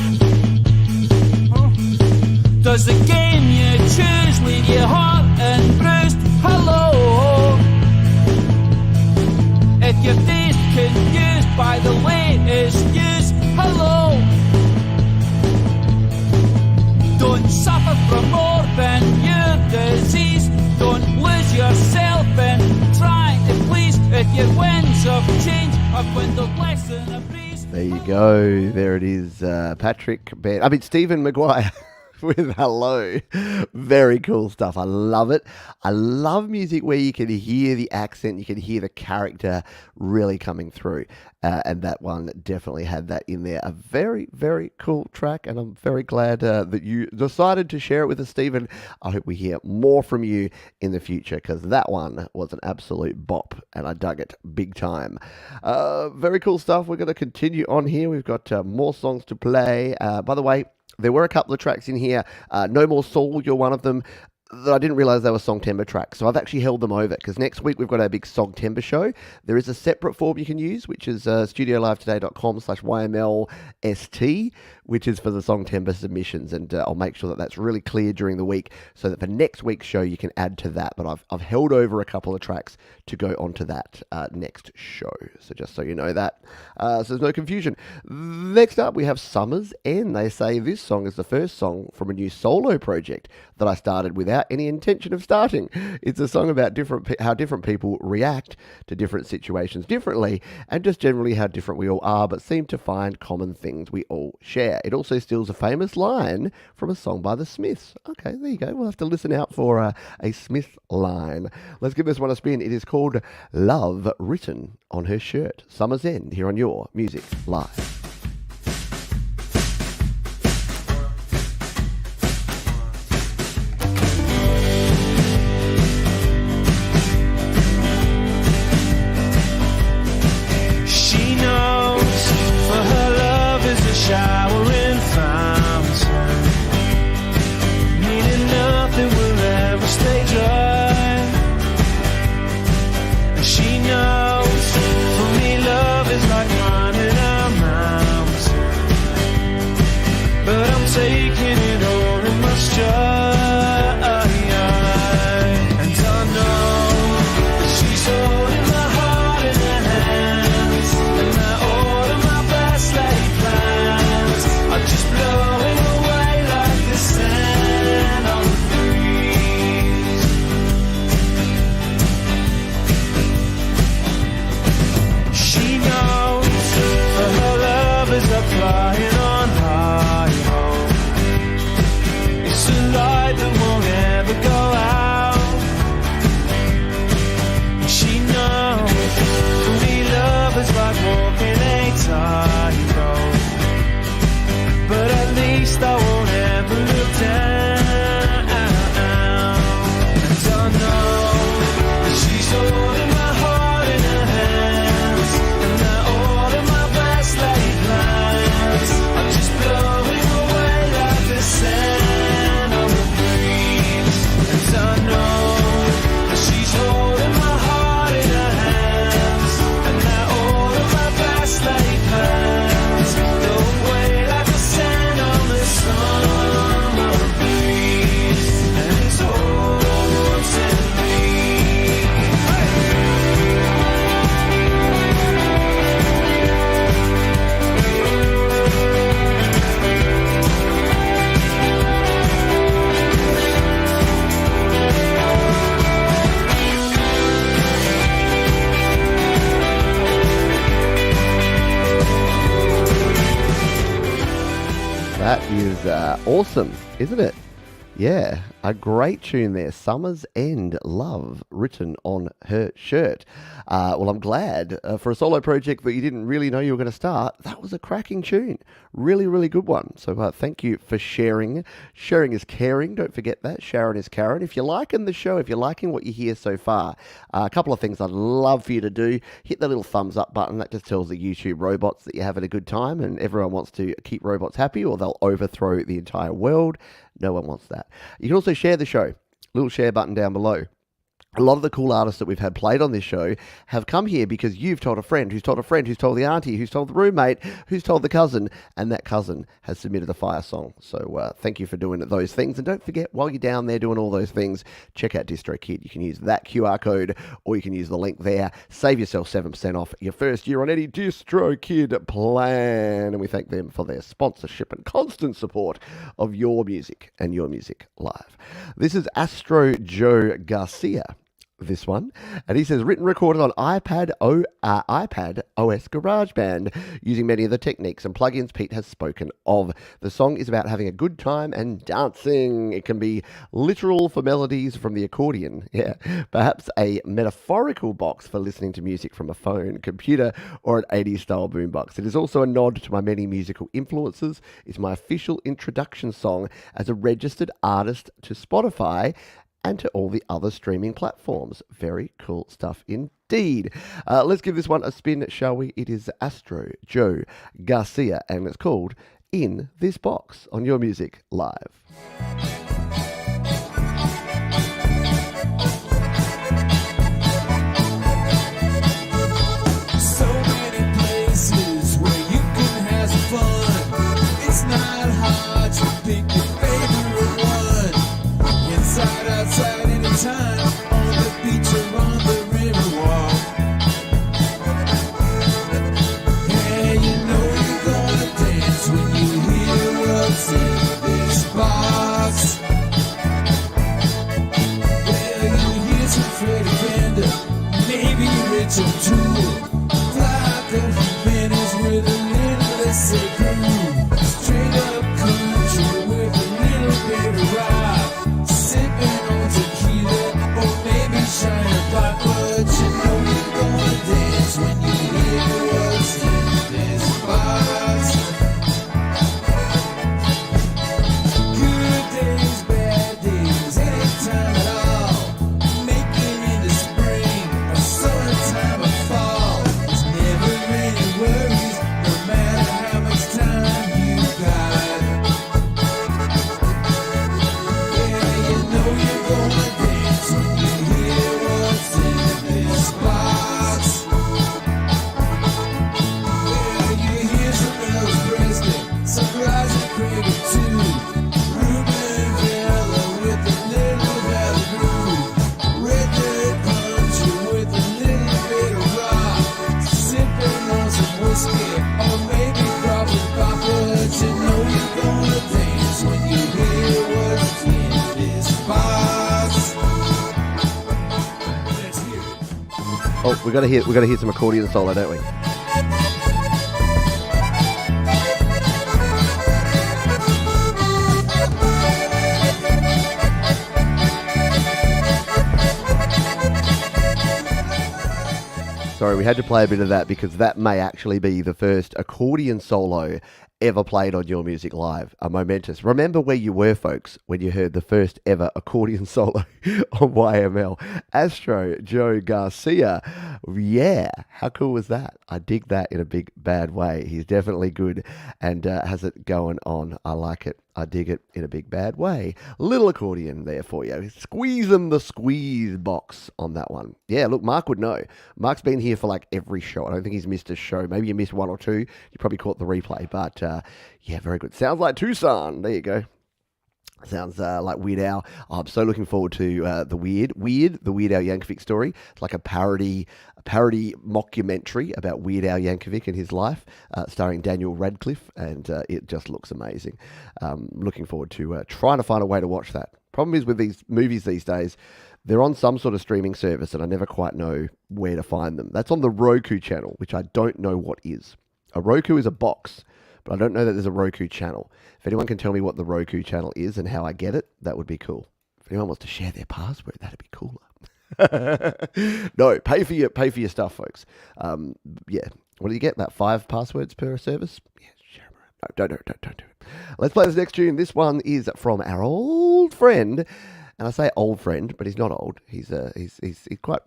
Does the game you choose leave your heart and bruised? Hello. If your day's confused by the latest news, hello. Don't suffer from more than your disease. Don't lose yourself in trying to please. If your winds of change have dwindled less than a breeze. There you go. There it is. Stephen Maguire. With hello. Very cool stuff. I love it. I love music where you can hear the accent, you can hear the character really coming through. And that one definitely had that in there. A very, very cool track. And I'm very glad that you decided to share it with us, Stephen. I hope we hear more from you in the future because that one was an absolute bop and I dug it big time. Very cool stuff. We're going to continue on here. We've got more songs to play. By the way, there were a couple of tracks in here. No More Soul, you're one of them. That I didn't realize they were Songtember tracks. So I've actually held them over because next week we've got our big Songtember show. There is a separate form you can use, which is studiolivetoday.com/YMLST, which is for the Songtember submissions. And I'll make sure that that's really clear during the week so that for next week's show you can add to that. But I've held over a couple of tracks to go onto that next show. So just so you know that. So there's no confusion. Next up we have Summer's End. They say this song is the first song from a new solo project that I started without any intention of starting. It's a song about how different people react to different situations differently and just generally how different we all are but seem to find common things we all share. Yeah, it also steals a famous line from a song by the Smiths. Okay, there you go. We'll have to listen out for a Smith line. Let's give this one a spin. It is called Love Written on Her Shirt. Summer's End here on Your Music Live. Showering fountain, meaning nothing will ever stay dry. And she knows, for me love is like climbing a mountain, but I'm taking it all in my stride. And I know that she's holding my heart in her hands, and that all of my best laid plans are just blowing away like the sand on the breeze. She knows that her love is like flying on high home. It's a light that won't ever go out. She knows for me love is like walking a tightrope, but at least I won't ever look down. And I know that she's holding my heart in her hands, and that all of my best laid plans are just blowing away like the sand on the breeze. And I know that she's holding my heart in her hands, and that all of my best laid plans go away like the sand on the summer breeze. And it's haunting me. That is awesome, isn't it? Yeah, a great tune there. Summer's End, Love, written on her shirt. Well, I'm glad for a solo project that you didn't really know you were going to start. That was a cracking tune. Really, really good one. So thank you for sharing. Sharing is caring. Don't forget that. Sharon is Karen. If you're liking the show, if you're liking what you hear so far, a couple of things I'd love for you to do. Hit the little thumbs up button. That just tells the YouTube robots that you're having a good time and everyone wants to keep robots happy or they'll overthrow the entire world. No one wants that. You can also share the show. Little share button down below. A lot of the cool artists that we've had played on this show have come here because you've told a friend, who's told a friend, who's told the auntie, who's told the roommate, who's told the cousin, and that cousin has submitted a fire song. So thank you for doing those things. And don't forget, while you're down there doing all those things, check out DistroKid. You can use that QR code or you can use the link there. Save yourself 7% off your first year on any DistroKid plan. And we thank them for their sponsorship and constant support of your music and Your Music Live. This is Astro Joe Garcia. This one, and he says written recorded on iPad OS GarageBand using many of the techniques and plugins Pete has spoken of. The song is about having a good time and dancing. It can be literal for melodies from the accordion, perhaps a metaphorical box for listening to music from a phone, computer, or an 80s style boombox. It is also a nod to my many musical influences. It's my official introduction song as a registered artist to Spotify and to all the other streaming platforms. Very cool stuff indeed. Let's give this one a spin, shall we? It is Astro Joe Garcia, and it's called In This Box on Your Music Live. So many places where you can have fun. It's not hard to pick your favorite one. Inside, outside, anytime, on the beach or on the river walk. Yeah, you know you're gonna dance when you hear us in this bar. Oh, we got to hear some accordion solo, don't we? Sorry, we had to play a bit of that because that may actually be the first accordion solo ever played on Your Music Live. A momentous. Remember where you were, folks, when you heard the first ever accordion solo on YML. Astro Joe Garcia. Yeah, how cool was that? I dig that in a big, bad way. He's definitely good and has it going on. I like it. I dig it in a big, bad way. Little accordion there for you. Squeeze them the squeeze box on that one. Yeah, look, Mark would know. Mark's been here for like every show. I don't think he's missed a show. Maybe you missed one or two. You probably caught the replay, but yeah, very good. Sounds like Tucson. There you go. Sounds like Weird Al. Oh, I'm so looking forward to the Weird Al Yankovic story. It's like a parody mockumentary about Weird Al Yankovic and his life, starring Daniel Radcliffe, and it just looks amazing. Looking forward to trying to find a way to watch that. Problem is with these movies these days, they're on some sort of streaming service, and I never quite know where to find them. That's on the Roku channel, which I don't know what is. A Roku is a box, but I don't know that there's a Roku channel. If anyone can tell me what the Roku channel is and how I get it, that would be cool. If anyone wants to share their password, that'd be cooler. No, pay for your stuff, folks. Yeah, what do you get? About 5 passwords per service? Yeah, share them around. No, don't do it. Let's play this next tune. This one is from our old friend. And I say old friend, but he's not old. He's quite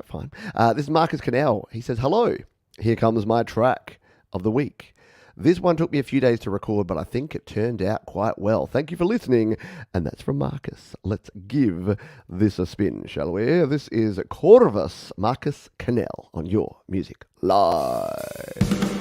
fine. This is Marcus Cannell. He says, "Hello. Here comes my track of the week. This one took me a few days to record, but I think it turned out quite well. Thank you for listening." And that's from Marcus. Let's give this a spin, shall we? This is Corvus, Marcus Cannell on Your Music Live.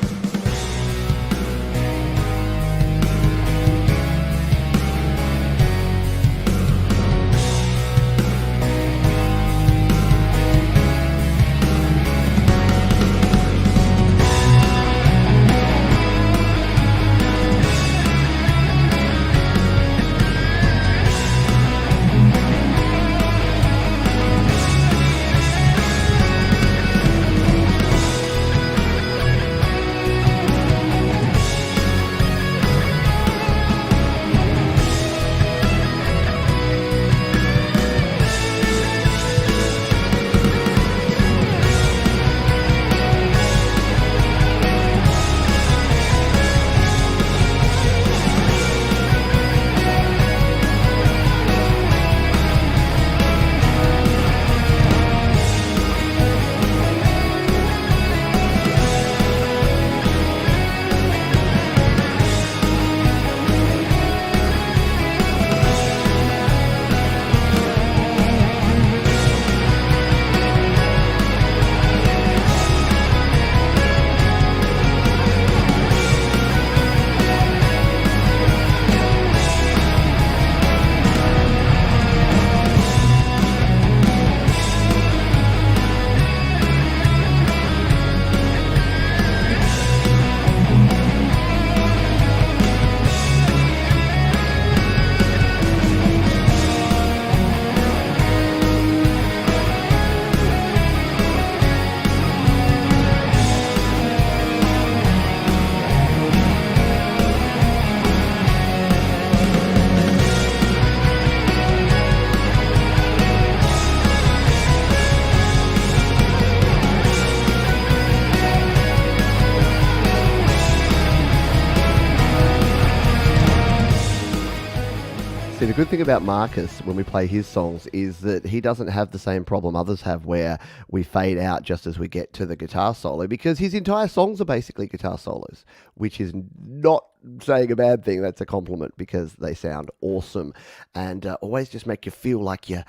See, the good thing about Marcus when we play his songs is that he doesn't have the same problem others have where we fade out just as we get to the guitar solo, because his entire songs are basically guitar solos, which is not saying a bad thing. That's a compliment because they sound awesome and always just make you feel like you're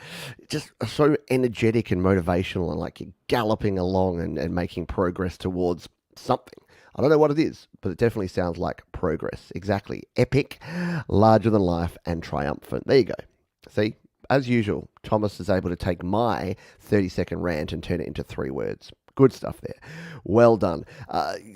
just so energetic and motivational and like you're galloping along and making progress towards something. I don't know what it is, but it definitely sounds like progress. Exactly. Epic, larger than life, and triumphant. There you go. See, as usual, Thomas is able to take my 30-second rant and turn it into 3 words. Good stuff there. Well done.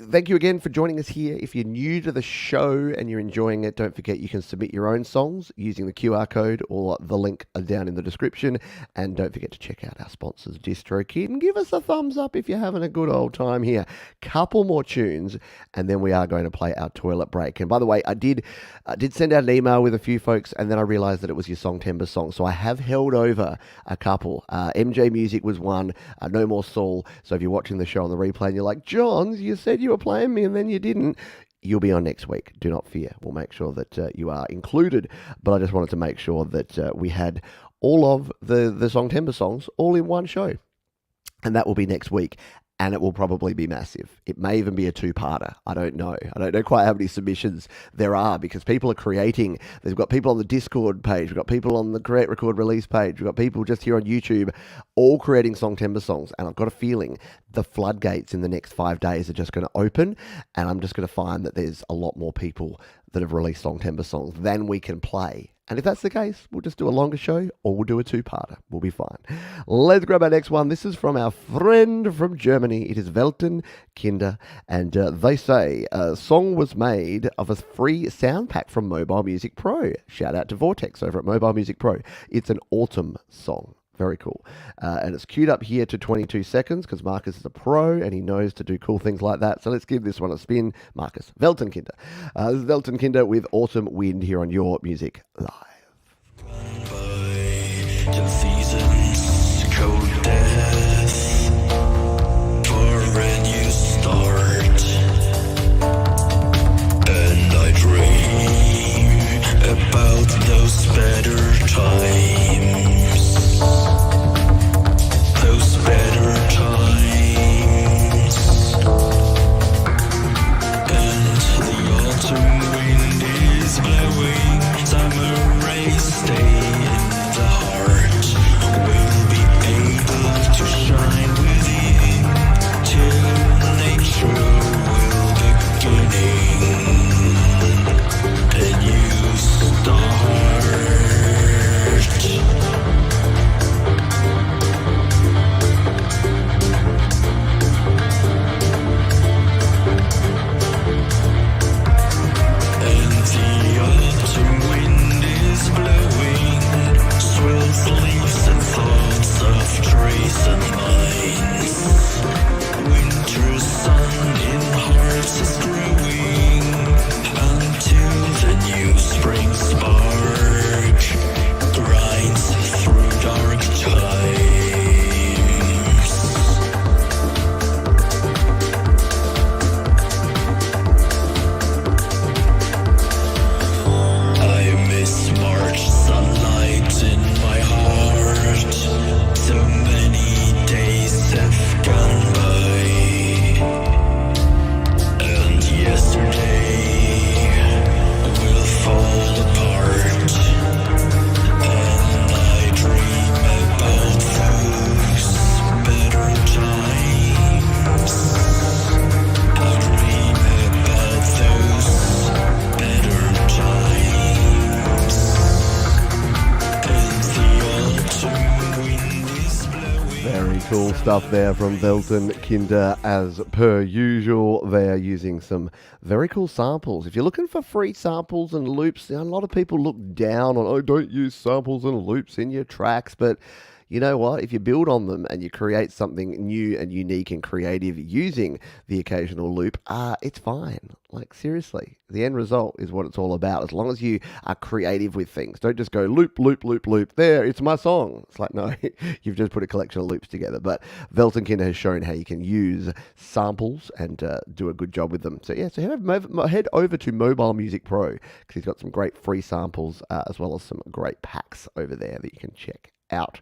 Thank you again for joining us here. If you're new to the show and you're enjoying it, don't forget you can submit your own songs using the QR code or the link down in the description. And don't forget to check out our sponsors, DistroKid, and give us a thumbs up if you're having a good old time here. Couple more tunes, and then we are going to play our toilet break. And by the way, I did send out an email with a few folks, and then I realized that it was your Songtember song. So I have held over a couple. MJ Music was one, No More Soul. So if you're watching the show on the replay and you're like, Johns, you said you were playing me and then you didn't, you'll be on next week. Do not fear. We'll make sure that you are included. But I just wanted to make sure that we had all of the Songtember songs all in one show. And that will be next week. And it will probably be massive. It may even be a two-parter. I don't know. I don't know quite how many submissions there are because people are creating. They've got people on the Discord page. We've got people on the Create, Record, Release page. We've got people just here on YouTube all creating Songtember songs. And I've got a feeling the floodgates in the next 5 days are just going to open. And I'm just going to find that there's a lot more people that have released Songtember songs than we can play. And if that's the case, we'll just do a longer show or we'll do a two-parter. We'll be fine. Let's grab our next one. This is from our friend from Germany. It is Welten Kinder. And they say a song was made of a free sound pack from Mobile Music Pro. Shout out to Vortex over at Mobile Music Pro. It's an autumn song. Very cool. And it's queued up here to 22 seconds because Marcus is a pro and he knows to do cool things like that. So let's give this one a spin. Marcus, Welten Kinder. This is Welten Kinder with Autumn Wind here on Your Music Live. The seasons cold death for a new start, and I dream about those better times, those better times, and the autumn wind is blowing, summer rays stay in the heart, will be able to shine within till nature will beginning a new start. And the autumn wind is blowing, swells leaves and thoughts of trees and minds. Winter's sun in hearts is growing until the new spring spark grinds through dark times. I miss March sunlight in my heart. So many days have gone by, and yesterday will fall apart. And I dream about those better times. I dream about those better times. And the autumn wind is blowing. Very cool stuff there from Welten Kinder. As per usual, they are using some very cool samples. If you're looking for free samples and loops, a lot of people look down on, oh, don't use samples and loops in your tracks, but you know what? If you build on them and you create something new and unique and creative using the occasional loop, it's fine. Like, seriously, the end result is what it's all about. As long as you are creative with things. Don't just go loop, loop, loop, loop. There, it's my song. It's like, no, you've just put a collection of loops together. But Welten Kinder has shown how you can use samples and do a good job with them. So, yeah, so head over to Mobile Music Pro because he's got some great free samples as well as some great packs over there that you can check out.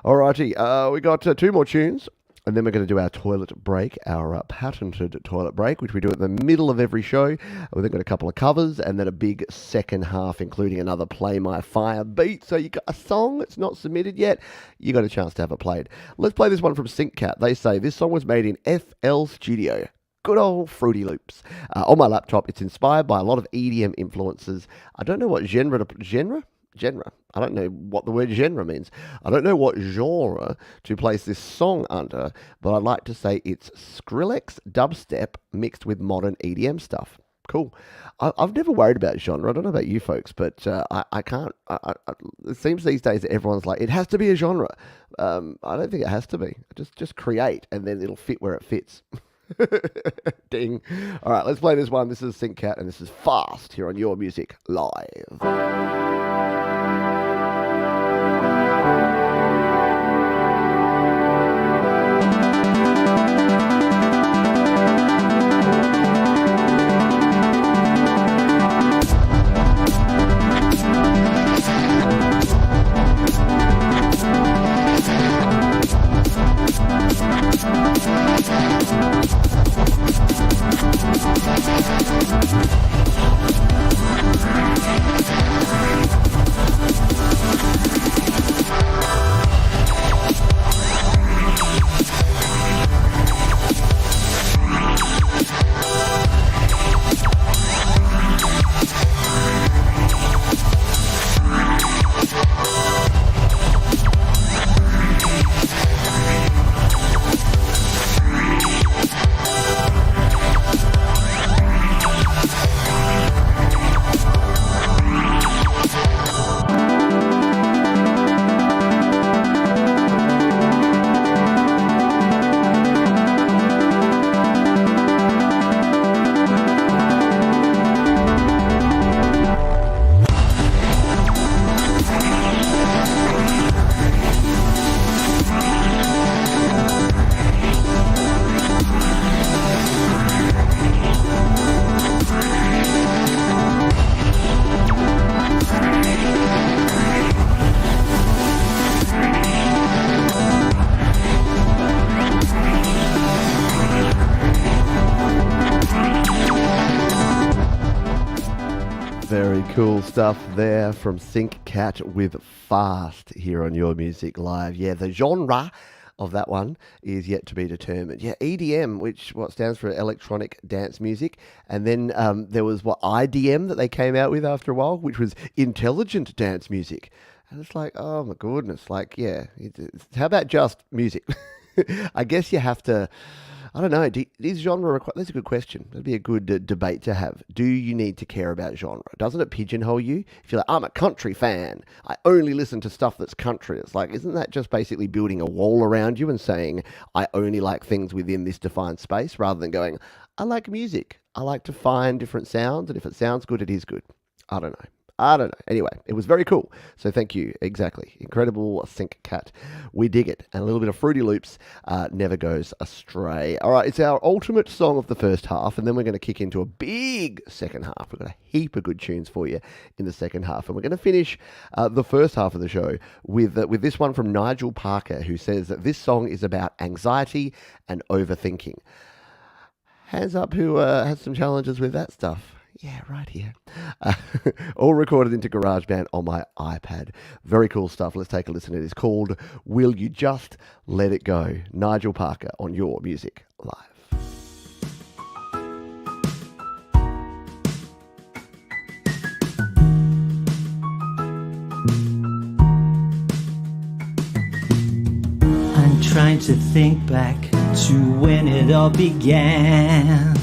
Alrighty, we got two more tunes, and then we're going to do our toilet break, our patented toilet break, which we do at the middle of every show. We've then got a couple of covers, and then a big second half, including another Play My Fire beat. So you got a song that's not submitted yet, you got a chance to have it played. Let's play this one from SyncCat. They say this song was made in FL Studio. Good old Fruity Loops. On my laptop, it's inspired by a lot of EDM influences. I don't know what genre genre. I don't know what the word genre means. I don't know what genre to place this song under, but I'd like to say it's Skrillex dubstep mixed with modern EDM stuff. Cool. I've never worried about genre. I don't know about you folks, but I can't. It seems these days that everyone's like, it has to be a genre. I don't think it has to be. Just create, and then it'll fit where it fits. Ding. All right, let's play this one. This is Sync Cat, and this is Fast here on Your Music Live. Very cool stuff there from Sync Cat with Fast here on Your Music Live. Yeah, the genre of that one is yet to be determined. Yeah, EDM, which stands for electronic dance music, and then there was IDM that they came out with after a while, which was intelligent dance music. And it's like, oh my goodness, like, yeah, how about just music? I guess you have to. I don't know. Is genre that's a good question. That'd be a good debate to have. Do you need to care about genre? Doesn't it pigeonhole you? If you're like, I'm a country fan, I only listen to stuff that's country. It's like, isn't that just basically building a wall around you and saying, I only like things within this defined space, rather than going, I like music. I like to find different sounds, and if it sounds good, it is good. I don't know. Anyway, it was very cool. So thank you. Exactly. Incredible Sync Cat. We dig it. And a little bit of Fruity Loops never goes astray. All right, it's our ultimate song of the first half, and then we're going to kick into a big second half. We've got a heap of good tunes for you in the second half. And we're going to finish the first half of the show with this one from Nigel Parker, who says that this song is about anxiety and overthinking. Hands up who has some challenges with that stuff. Yeah, right here. All recorded into GarageBand on my iPad. Very cool stuff. Let's take a listen. It is called Will You Just Let It Go? Nigel Parker on Your Music Live. I'm trying to think back to when it all began.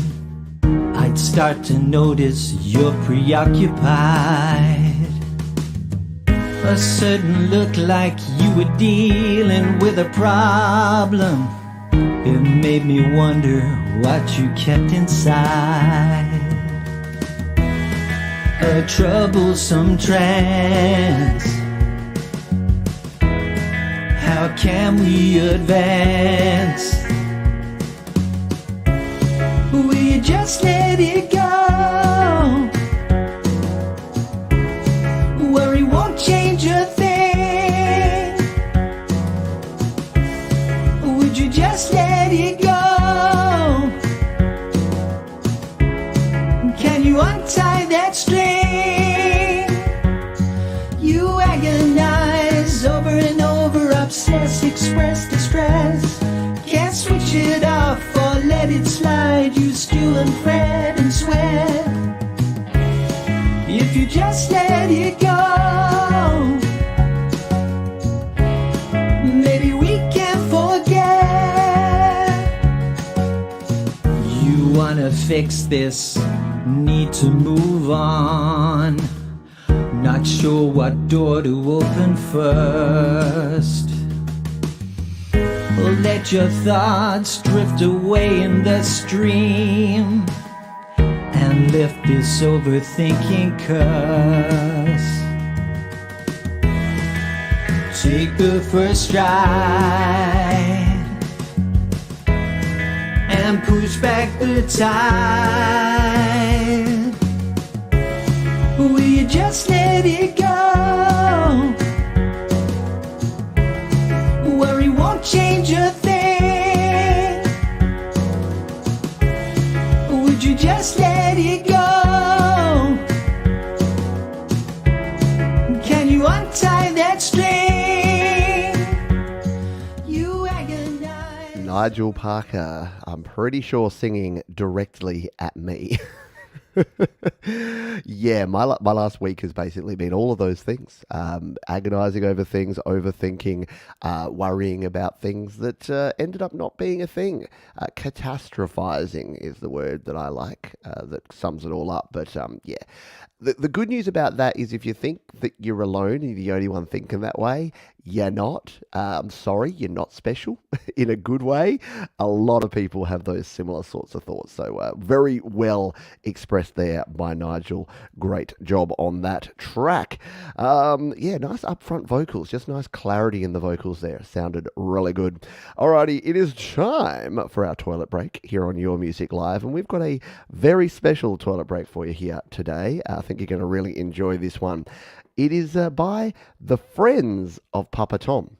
I'd start to notice you're preoccupied. A certain look like you were dealing with a problem. It made me wonder what you kept inside. A troublesome trance. How can we advance? Will you just let it go? Worry won't change a thing. Would you just let it go? Can you untie that string? You agonize over and over, obsess, express distress. Can't switch it off or let it slide. You stew and fret and sweat. If you just let it go, fix this, need to move on. Not sure what door to open first. Let your thoughts drift away in the stream and lift this overthinking curse. Take the first stride and push back the tide. Will you just let it go? Worry won't change a thing. Would you just let it go? Can you untie that string? You agonize. Nigel Parker, I'm pretty sure singing directly at me. Yeah, my last week has basically been all of those things. Agonizing over things, overthinking, worrying about things that ended up not being a thing. Catastrophizing is the word that I like, that sums it all up. But yeah, the good news about that is if you think that you're alone and you're the only one thinking that way, you're not. I'm sorry, you're not special in a good way. A lot of people have those similar sorts of thoughts. So very well expressed there by Nigel. Great job on that track. Yeah, nice upfront vocals. Just nice clarity in the vocals there. Sounded really good. Alrighty, it is time for our toilet break here on Your Music Live. And we've got a very special toilet break for you here today. I think you're going to really enjoy this one. It is by the Friends of Papa Tom.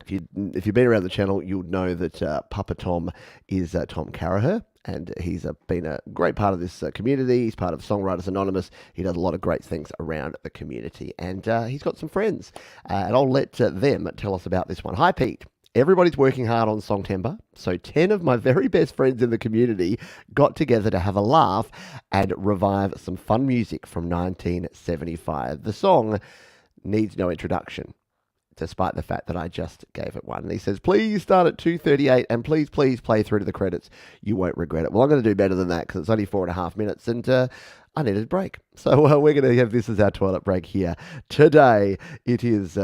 If you've been around the channel, you'll know that Papa Tom is Tom Caraher, and he's been a great part of this community. He's part of Songwriters Anonymous. He does a lot of great things around the community, and he's got some friends, and I'll let them tell us about this one. Hi, Pete. Everybody's working hard on Songtember, so 10 of my very best friends in the community got together to have a laugh and revive some fun music from 1975. The song needs no introduction, despite the fact that I just gave it one. And he says, please start at 2:38 and please play through to the credits. You won't regret it. Well, I'm going to do better than that because it's only 4.5 minutes and I needed a break. So we're going to have this as our toilet break here today. It is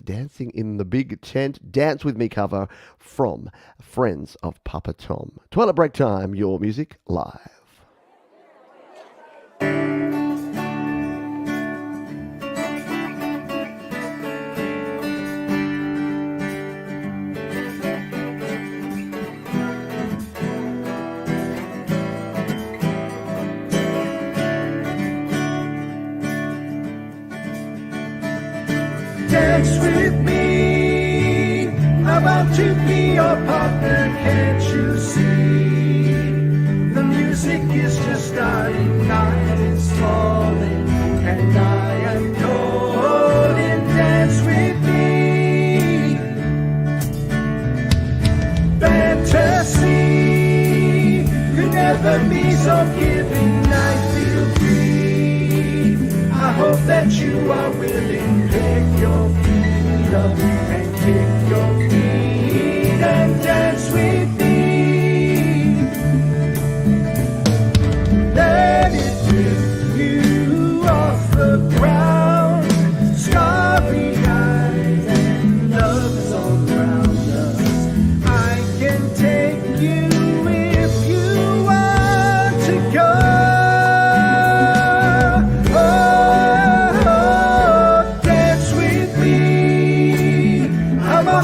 Dancing in the Big Tent, Dance With Me cover from Friends of Papa Tom. Toilet break time, Your Music Live. Dance with me, I want to be your partner, can't you see? The music is just starting, night is falling, and I am golden. Dance with me, fantasy could never be so giving, I feel free. I hope that you are willing, pick your feet up and kick your feet and dance with me. Let it lift you off the ground, starry-eyed and love is all around us. I can take you if you want to go.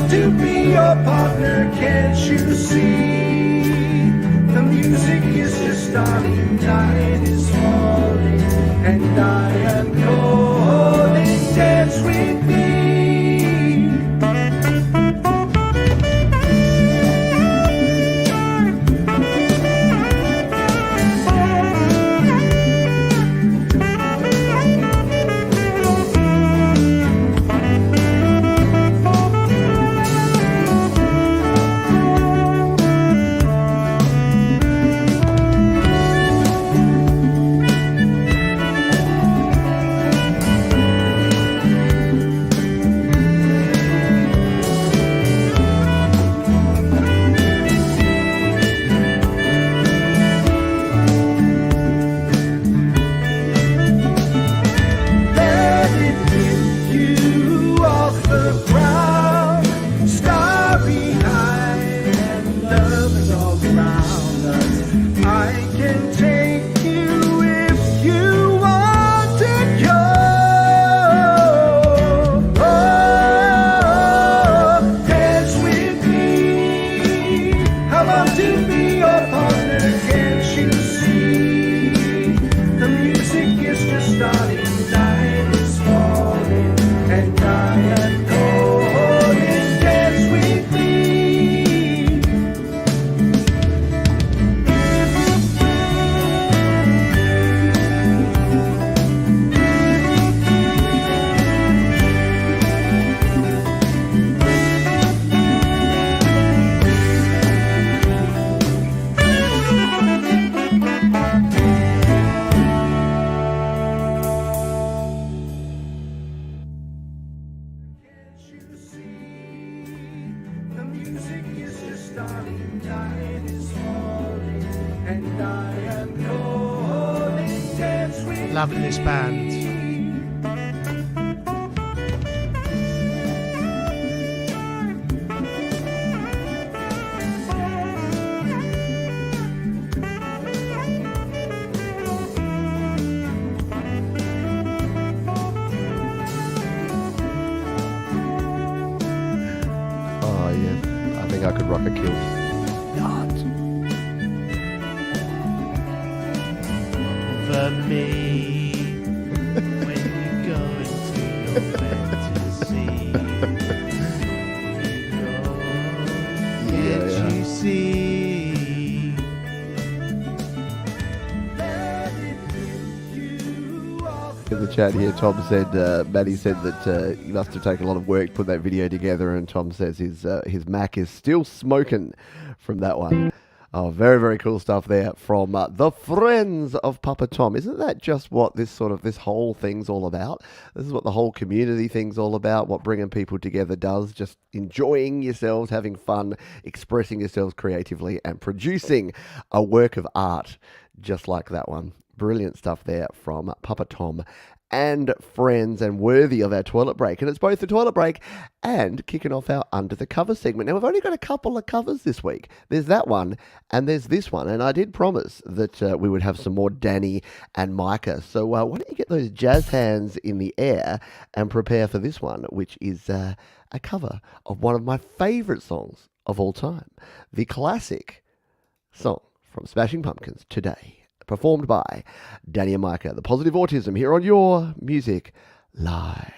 To be your partner, can't you see? The music is just starting, night is falling, and I am calling. Dance with me. underground, starry eyed, and love is all around us. I can take you if you want to go. Oh, dance with me. How about to be your partner? Can't you see? The music is just starting. Night is falling, and I am calling. Dance with me. Can't you see? The music is just starting. Night is falling, and I am calling. Dance with Loving this band. Oh, yes. I think I could rock a kilt. For me, when you go into your fantasy, can't Yeah. you see? In the chat here, Tom said, Maddie said that he must have taken a lot of work to put that video together, and Tom says his Mac is still smoking from that one. Oh, very, very cool stuff there from the friends of Papa Tom. Isn't that just what this whole thing's all about? This is what the whole community thing's all about, what bringing people together does, just enjoying yourselves, having fun, expressing yourselves creatively, and producing a work of art just like that one. Brilliant stuff there from Papa Tom and friends, and worthy of our toilet break. And it's both the toilet break and kicking off our Under the Cover segment. Now, we've only got a couple of covers this week. There's that one and there's this one. And I did promise that we would have some more Danny and Micah. So why don't you get those jazz hands in the air and prepare for this one, which is a cover of one of my favourite songs of all time. The classic song from Smashing Pumpkins, Today, performed by Danny and Micah, the Positive Autism, here on Your Music Live.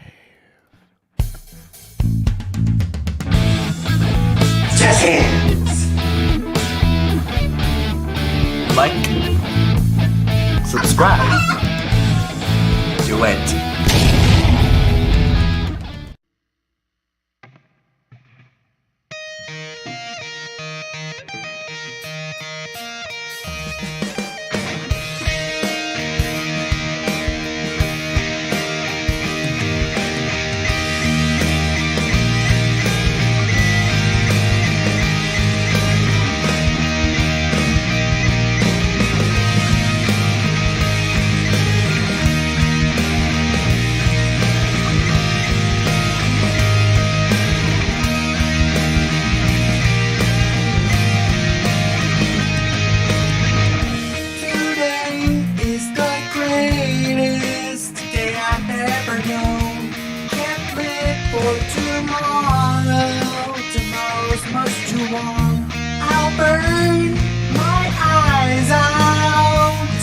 Jazz hands. Like, subscribe, duet. I'll burn my eyes out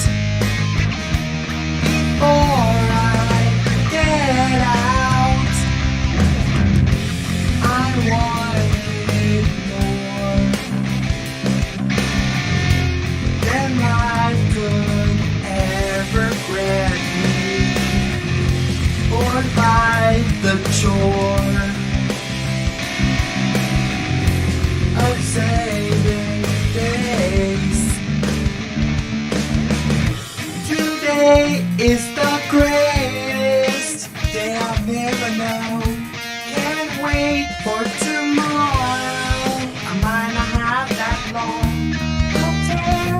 before I get out. I wanted more than life could ever grant me, or by the chore of saving face. Today is the greatest day I've ever known. Can't wait for tomorrow. I might not have that long. I'll tear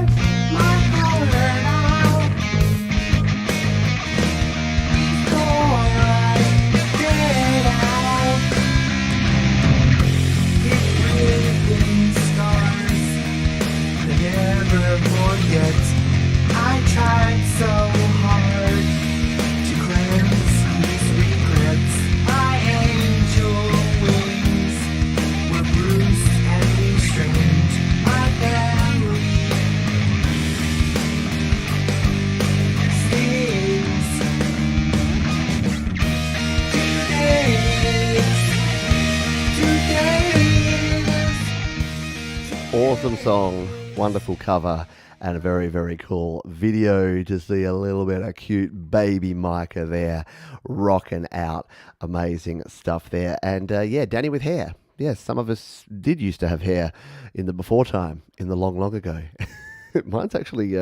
my heart out before I get out. Awesome song, wonderful cover, and a very, very cool video to see a little bit of cute baby Micah there rocking out. Amazing stuff there. And yeah, Danny with hair. Yes, some of us did used to have hair in the before time, in the long, long ago. Mine's actually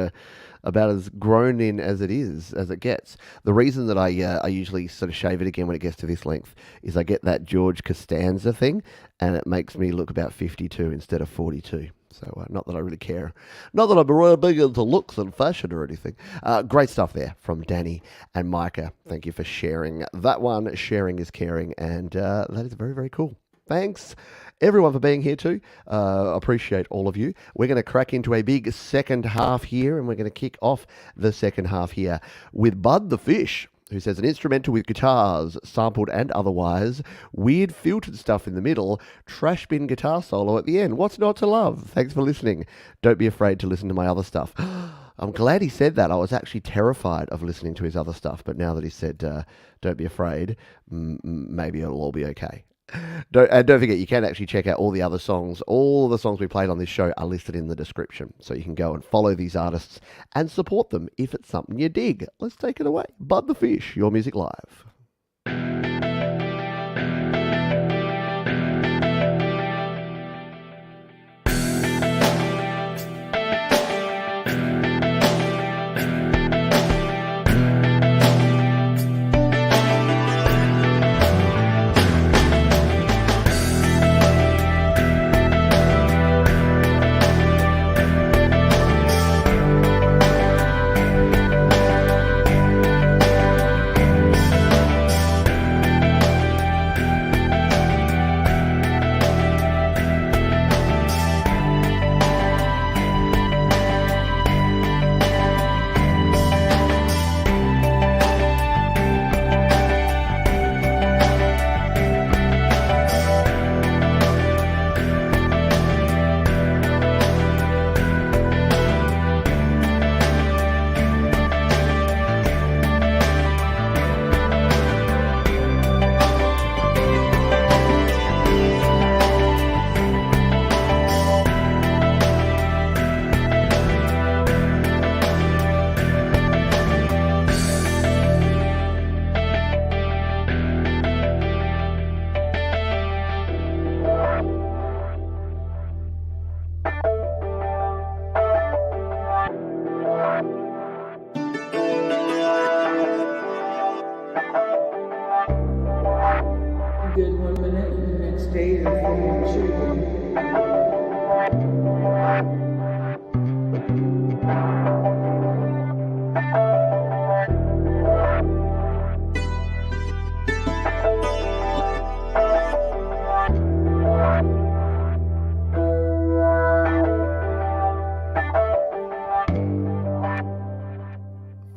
about as grown in as it gets. The reason that I usually sort of shave it again when it gets to this length is I get that George Costanza thing, and it makes me look about 52 instead of 42. So not that I really care. Not that I'm really big into looks and fashion or anything. Great stuff there from Danny and Micah. Thank you for sharing that one. Sharing is caring, and that is very, very cool. Thanks, everyone, for being here too. Appreciate all of you. We're going to crack into a big second half here, and we're going to kick off the second half here with Bud the Fish, who says an instrumental with guitars, sampled and otherwise, weird filtered stuff in the middle, trash bin guitar solo at the end. What's not to love? Thanks for listening. Don't be afraid to listen to my other stuff. I'm glad he said that. I was actually terrified of listening to his other stuff, but now that he said, don't be afraid, maybe it'll all be okay. Don't forget, you can actually check out all the other songs. All the songs we played on this show are listed in the description, so you can go and follow these artists and support them if it's something you dig. Let's take it away. Bud the Fish, Your Music Live.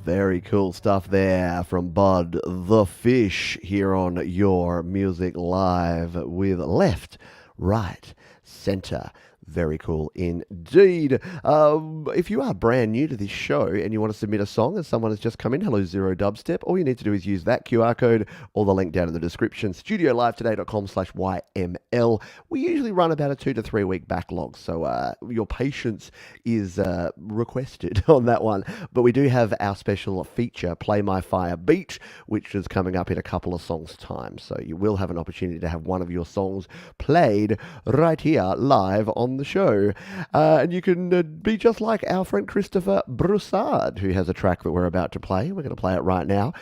Very cool stuff there from Bud the Fish here on Your Music Live with Left, Right, Center. Very cool indeed. If you are brand new to this show and you want to submit a song and someone has just come in, hello Zero Dubstep, all you need to do is use that QR code or the link down in the description, studiolivetoday.com/YML. We usually run about a 2 to 3 week backlog, so your patience is requested on that one. But we do have our special feature, Play My Fire Beat, which is coming up in a couple of songs' time. So you will have an opportunity to have one of your songs played right here live on the show. And you can be just like our friend Christopher Broussard, who has a track that we're about to play. We're going to play it right now.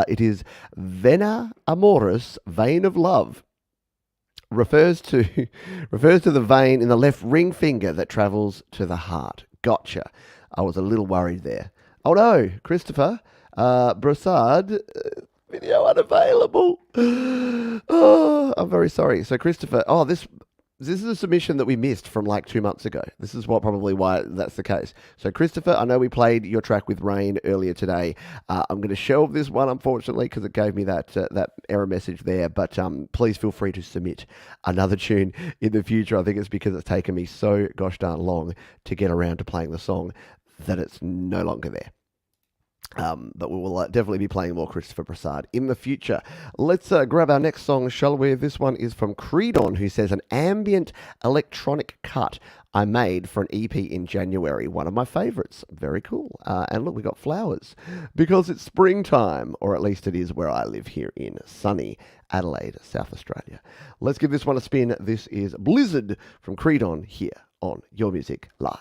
It is Vena Amoris, Vein of Love. Refers to the vein in the left ring finger that travels to the heart. Gotcha. I was a little worried there. Oh no, Christopher Broussard, video unavailable. Oh, I'm very sorry. So Christopher, this is a submission that we missed from like 2 months ago. This is probably why that's the case. So Christopher, I know we played your track with Rain earlier today. I'm going to shelve this one, unfortunately, because it gave me that error message there. But please feel free to submit another tune in the future. I think it's because it's taken me so gosh darn long to get around to playing the song that it's no longer there. But we will definitely be playing more Christopher Prasad in the future. Let's grab our next song, shall we? This one is from Creedon, who says, an ambient electronic cut I made for an EP in January. One of my favourites. Very cool. And look, we got flowers because it's springtime, or at least it is where I live here in sunny Adelaide, South Australia. Let's give this one a spin. This is Blizzard from Creedon here on Your Music Live.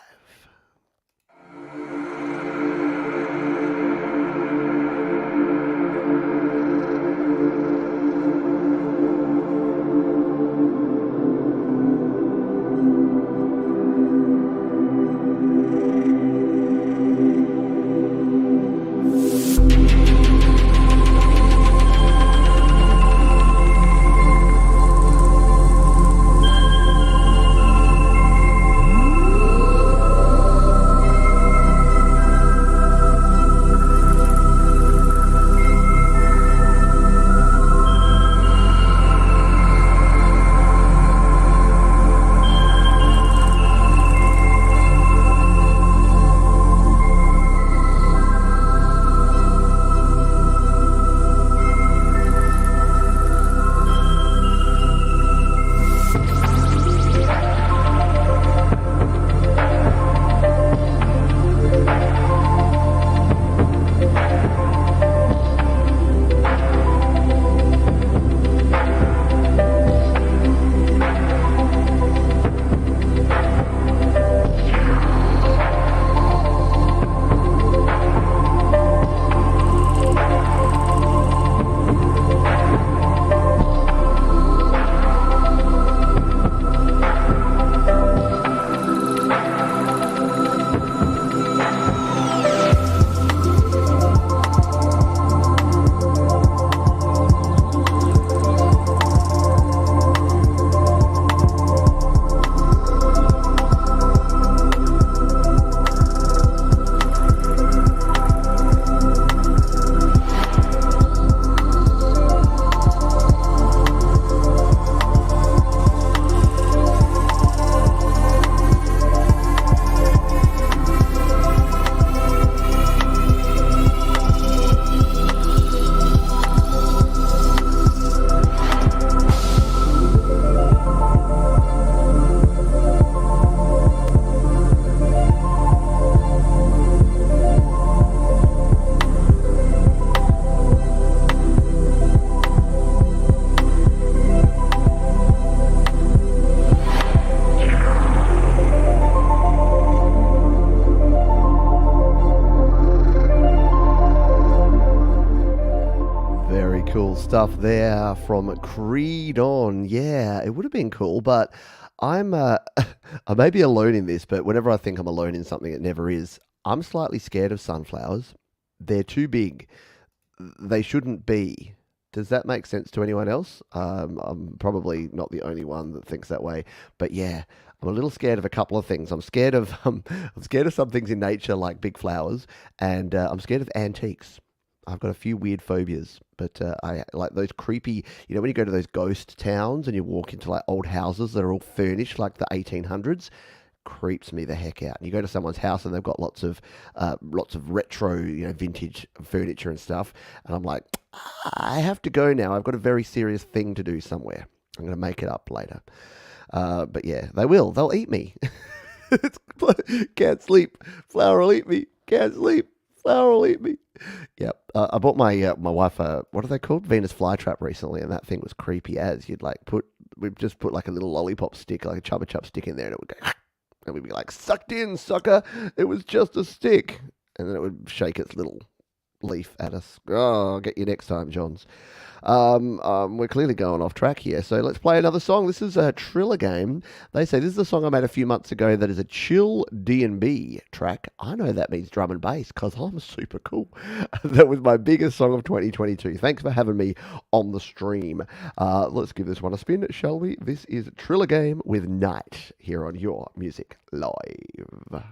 Stuff there from Creedon. Yeah, it would have been cool, but I'm I may be alone in this, but whenever I think I'm alone in something, it never is. I'm slightly scared of sunflowers. They're too big. They shouldn't be. Does that make sense to anyone else? I'm probably not the only one that thinks that way, but yeah, I'm a little scared of a couple of things. I'm scared of I'm scared of some things in nature like big flowers, and I'm scared of antiques. I've got a few weird phobias, but I like those creepy, when you go to those ghost towns and you walk into like old houses that are all furnished like the 1800s, creeps me the heck out. And you go to someone's house and they've got lots of retro, vintage furniture and stuff. And I'm like, I have to go now. I've got a very serious thing to do somewhere. I'm going to make it up later. But yeah, they will. They'll eat me. Can't sleep. Flower will eat me. Can't sleep. Flower will eat me. Yep. I bought my wife what are they called? Venus flytrap recently, and that thing was creepy as. We'd just put like a little lollipop stick, like a Chubba Chup stick in there, and it would go, and we'd be like, sucked in, sucker. It was just a stick. And then it would shake its little leaf at us. Oh, I'll get you next time, Johns. We're clearly going off track here, so let's play another song. This is a Triller Game. They say this is a song I made a few months ago that is a chill D&B track. I know that means drum and bass because I'm super cool. That was my biggest song of 2022. Thanks for having me on the stream. Let's give this one a spin, shall we? This is Triller Game with Night here on Your Music Live.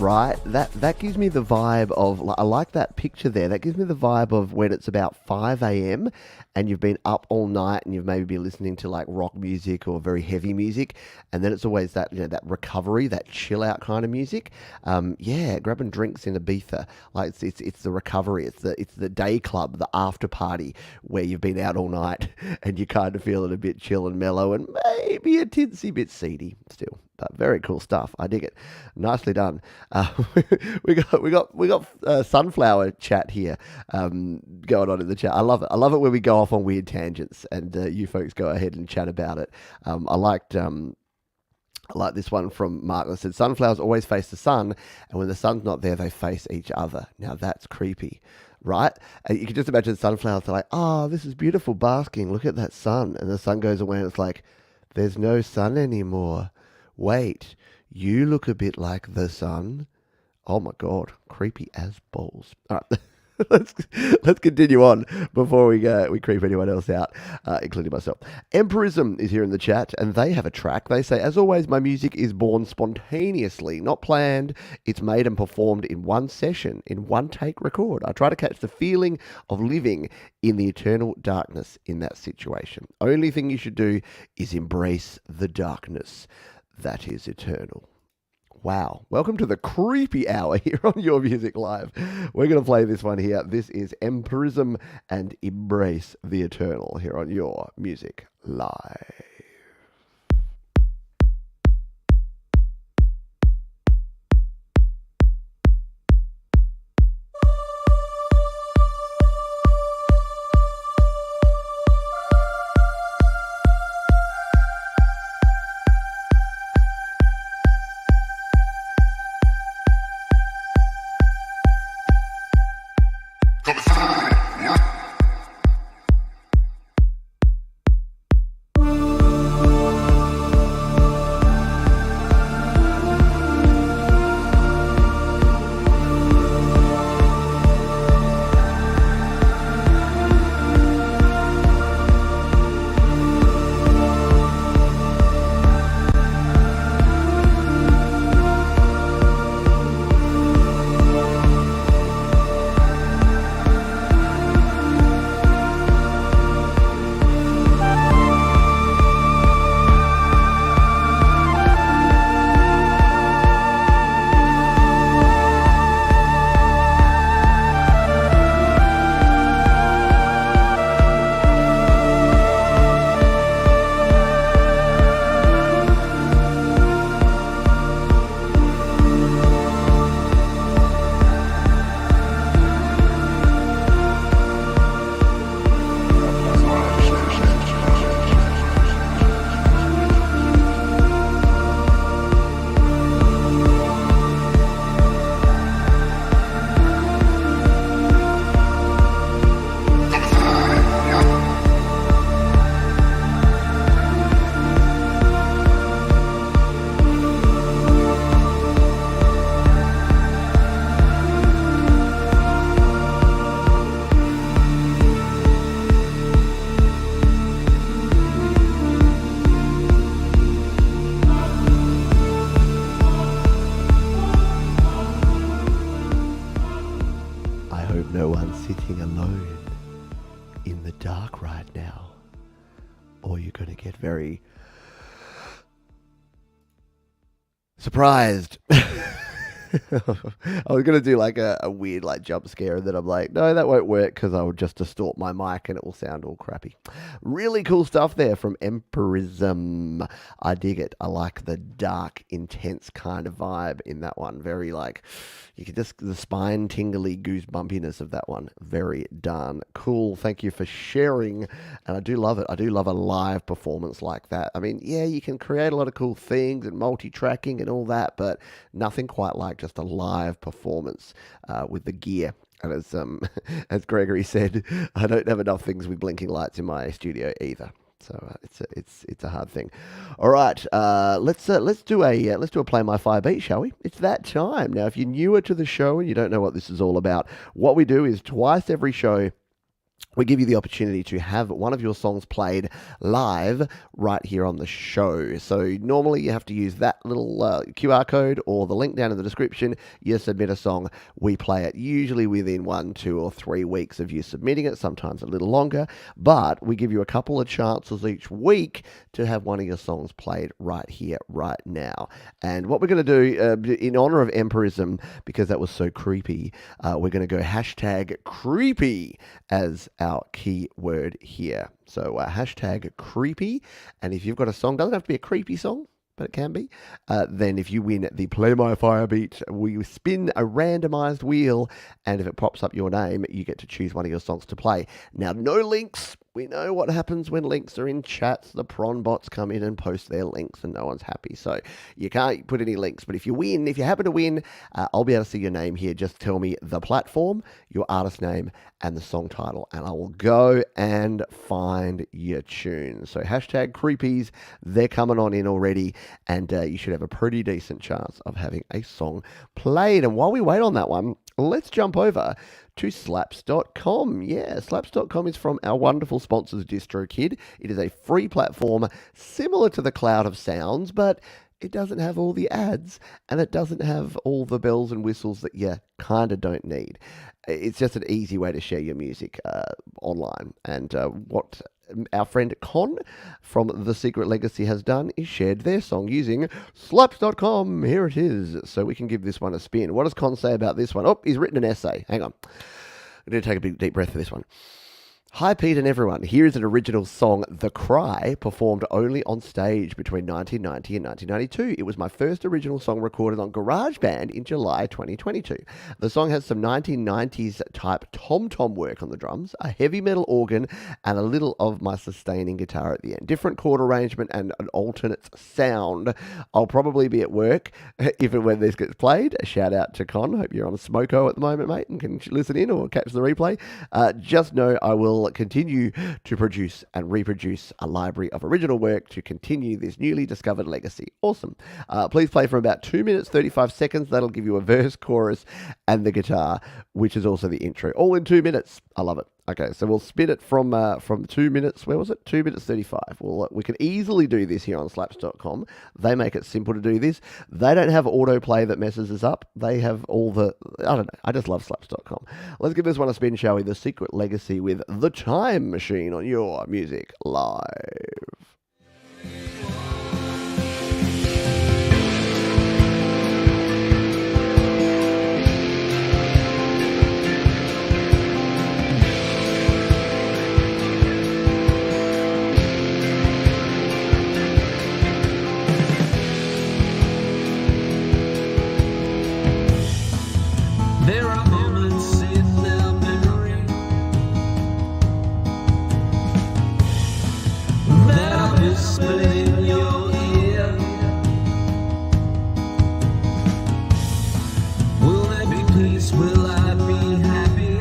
Right, that gives me the vibe of, I like that picture there. That gives me the vibe of when it's about 5 a.m. and you've been up all night and you've maybe been listening to like rock music or very heavy music, and then it's always that, you know, that recovery, that chill out kind of music. Yeah, grabbing drinks in Ibiza, like it's the recovery, it's the day club, the after party where you've been out all night and you kind of feeling a bit chill and mellow and maybe a tinsy bit seedy still. But very cool stuff. I dig it. Nicely done. We got sunflower chat here going on in the chat. I love it. I love it when we go off on weird tangents and you folks go ahead and chat about it. I like this one from Mark that said, sunflowers always face the sun, and when the sun's not there, they face each other. Now that's creepy, right? You can just imagine sunflowers are like, oh, this is beautiful basking. Look at that sun. And the sun goes away and it's like, there's no sun anymore. Wait, you look a bit like the sun. Oh my God, creepy as balls. All right. Let's continue on before we creep anyone else out, including myself. Empirism is here in the chat, and they have a track. They say, as always, my music is born spontaneously, not planned. It's made and performed in one session, in one take record. I try to catch the feeling of living in the eternal darkness in that situation. Only thing you should do is embrace the darkness that is eternal. Wow. Welcome to the creepy hour here on Your Music Live. We're going to play this one here. This is Empirism and Embrace the Eternal here on Your Music Live. No one sitting alone in the dark right now, or you're going to get very surprised. I was going to do like a weird like jump scare, and then I'm like, no, that won't work because I would just distort my mic and it will sound all crappy. Really cool stuff there from Empirism. I dig it. I like the dark, intense kind of vibe in that one. Very like, you can just, the spine tingly goosebumpiness of that one. Very darn cool. Thank you for sharing. And I do love it. I do love a live performance like that. I mean, yeah, you can create a lot of cool things and multi-tracking and all that, but nothing quite like just a live performance with the gear. And as as Gregory said, I don't have enough things with blinking lights in my studio either. So it's a hard thing. All right, let's do a Play My Fire beat, shall we? It's that time now. If you're newer to the show and you don't know what this is all about, what we do is twice every show, we give you the opportunity to have one of your songs played live right here on the show. So normally you have to use that little QR code or the link down in the description. You submit a song, we play it, usually within 1, 2, or 3 weeks of you submitting it, sometimes a little longer. But we give you a couple of chances each week to have one of your songs played right here, right now. And what we're going to do, in honor of Empirism, because that was so creepy, we're going to go hashtag creepy as our key word here. So hashtag creepy. And if you've got a song, doesn't have to be a creepy song, but it can be, then if you win the Play My Fire beat, we spin a randomized wheel, and if it pops up your name, you get to choose one of your songs to play. Now, no links. We know what happens when links are in chats. The prawn bots come in and post their links and no one's happy. So you can't put any links. But if you win, if you happen to win, I'll be able to see your name here. Just tell me the platform, your artist name, and the song title, and I will go and find your tune. So hashtag creepies, they're coming on in already, and you should have a pretty decent chance of having a song played. And while we wait on that one, let's jump over to slaps.com. Yeah, slaps.com is from our wonderful sponsors, DistroKid. It is a free platform similar to the Cloud of Sounds, but it doesn't have all the ads, and it doesn't have all the bells and whistles that you kind of don't need. It's just an easy way to share your music online. And what our friend Con from The Secret Legacy has done is shared their song using slaps.com. Here it is. So we can give this one a spin. What does Con say about this one? Oh, he's written an essay. Hang on. I'm going to take a big deep breath for this one. Hi Pete and everyone, here is an original song, The Cry, performed only on stage between 1990 and 1992. It was my first original song recorded on GarageBand in July 2022. The song has some 1990s type tom-tom work on the drums, a heavy metal organ, and a little of my sustaining guitar at the end. Different chord arrangement and an alternate sound. I'll probably be at work if and when this gets played. A shout out to Con. Hope you're on a smoko at the moment, mate, and can listen in or catch the replay. Just know I will continue to produce and reproduce a library of original work to continue this newly discovered legacy. Awesome. Please play for about 2 minutes, 35 seconds. That'll give you a verse, chorus, and the guitar, which is also the intro. All in 2 minutes. I love it. Okay, so we'll spin it from 2 minutes. Where was it? 2 minutes 35. Well, we can easily do this here on slaps.com. They make it simple to do this. They don't have autoplay that messes us up. They have all the, I don't know. I just love slaps.com. Let's give this one a spin, shall we? The Secret Legacy with The Time Machine on Your Music Live. There are moments in our memory that are whispered in your ear. Will there be peace? Will I be happy?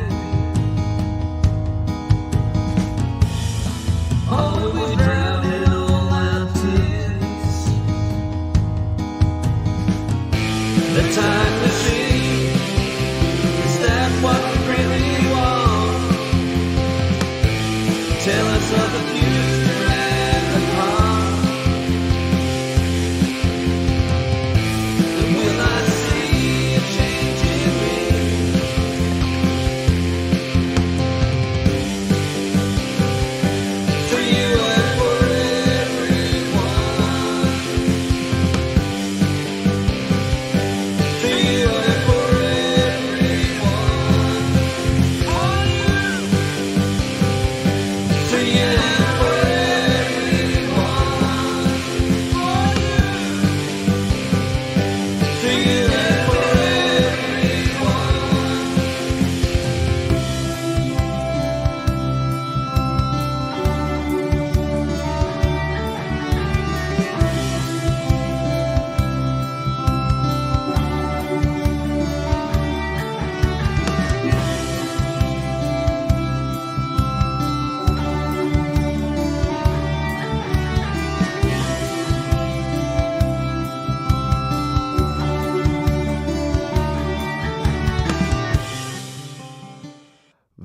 Or will we drown in all our tears? The time machine, what we really want. Tell us of the future and the past. And will I see a change in me? For you and for everyone. For you and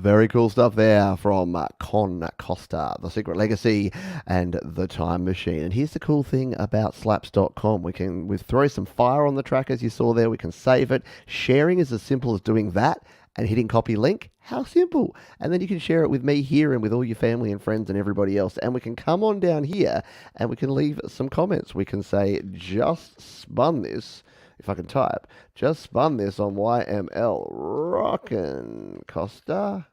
Very cool stuff there from Con Costa, The Secret Legacy, and The Time Machine. And here's the cool thing about slaps.com. We throw some fire on the track, as you saw there. We can save it. Sharing is as simple as doing that and hitting copy link. How simple. And then you can share it with me here and with all your family and friends and everybody else. And we can come on down here and we can leave some comments. We can say, just spun this. If I can type, just spun this on YML. Rockin' Costa.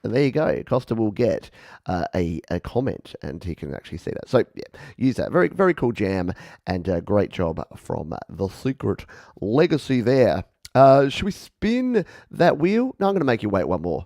And there you go. Costa will get a comment and he can actually see that. So, yeah, use that. Very, very cool jam and great job from The Secret Legacy there. Should we spin that wheel? No, I'm going to make you wait one more.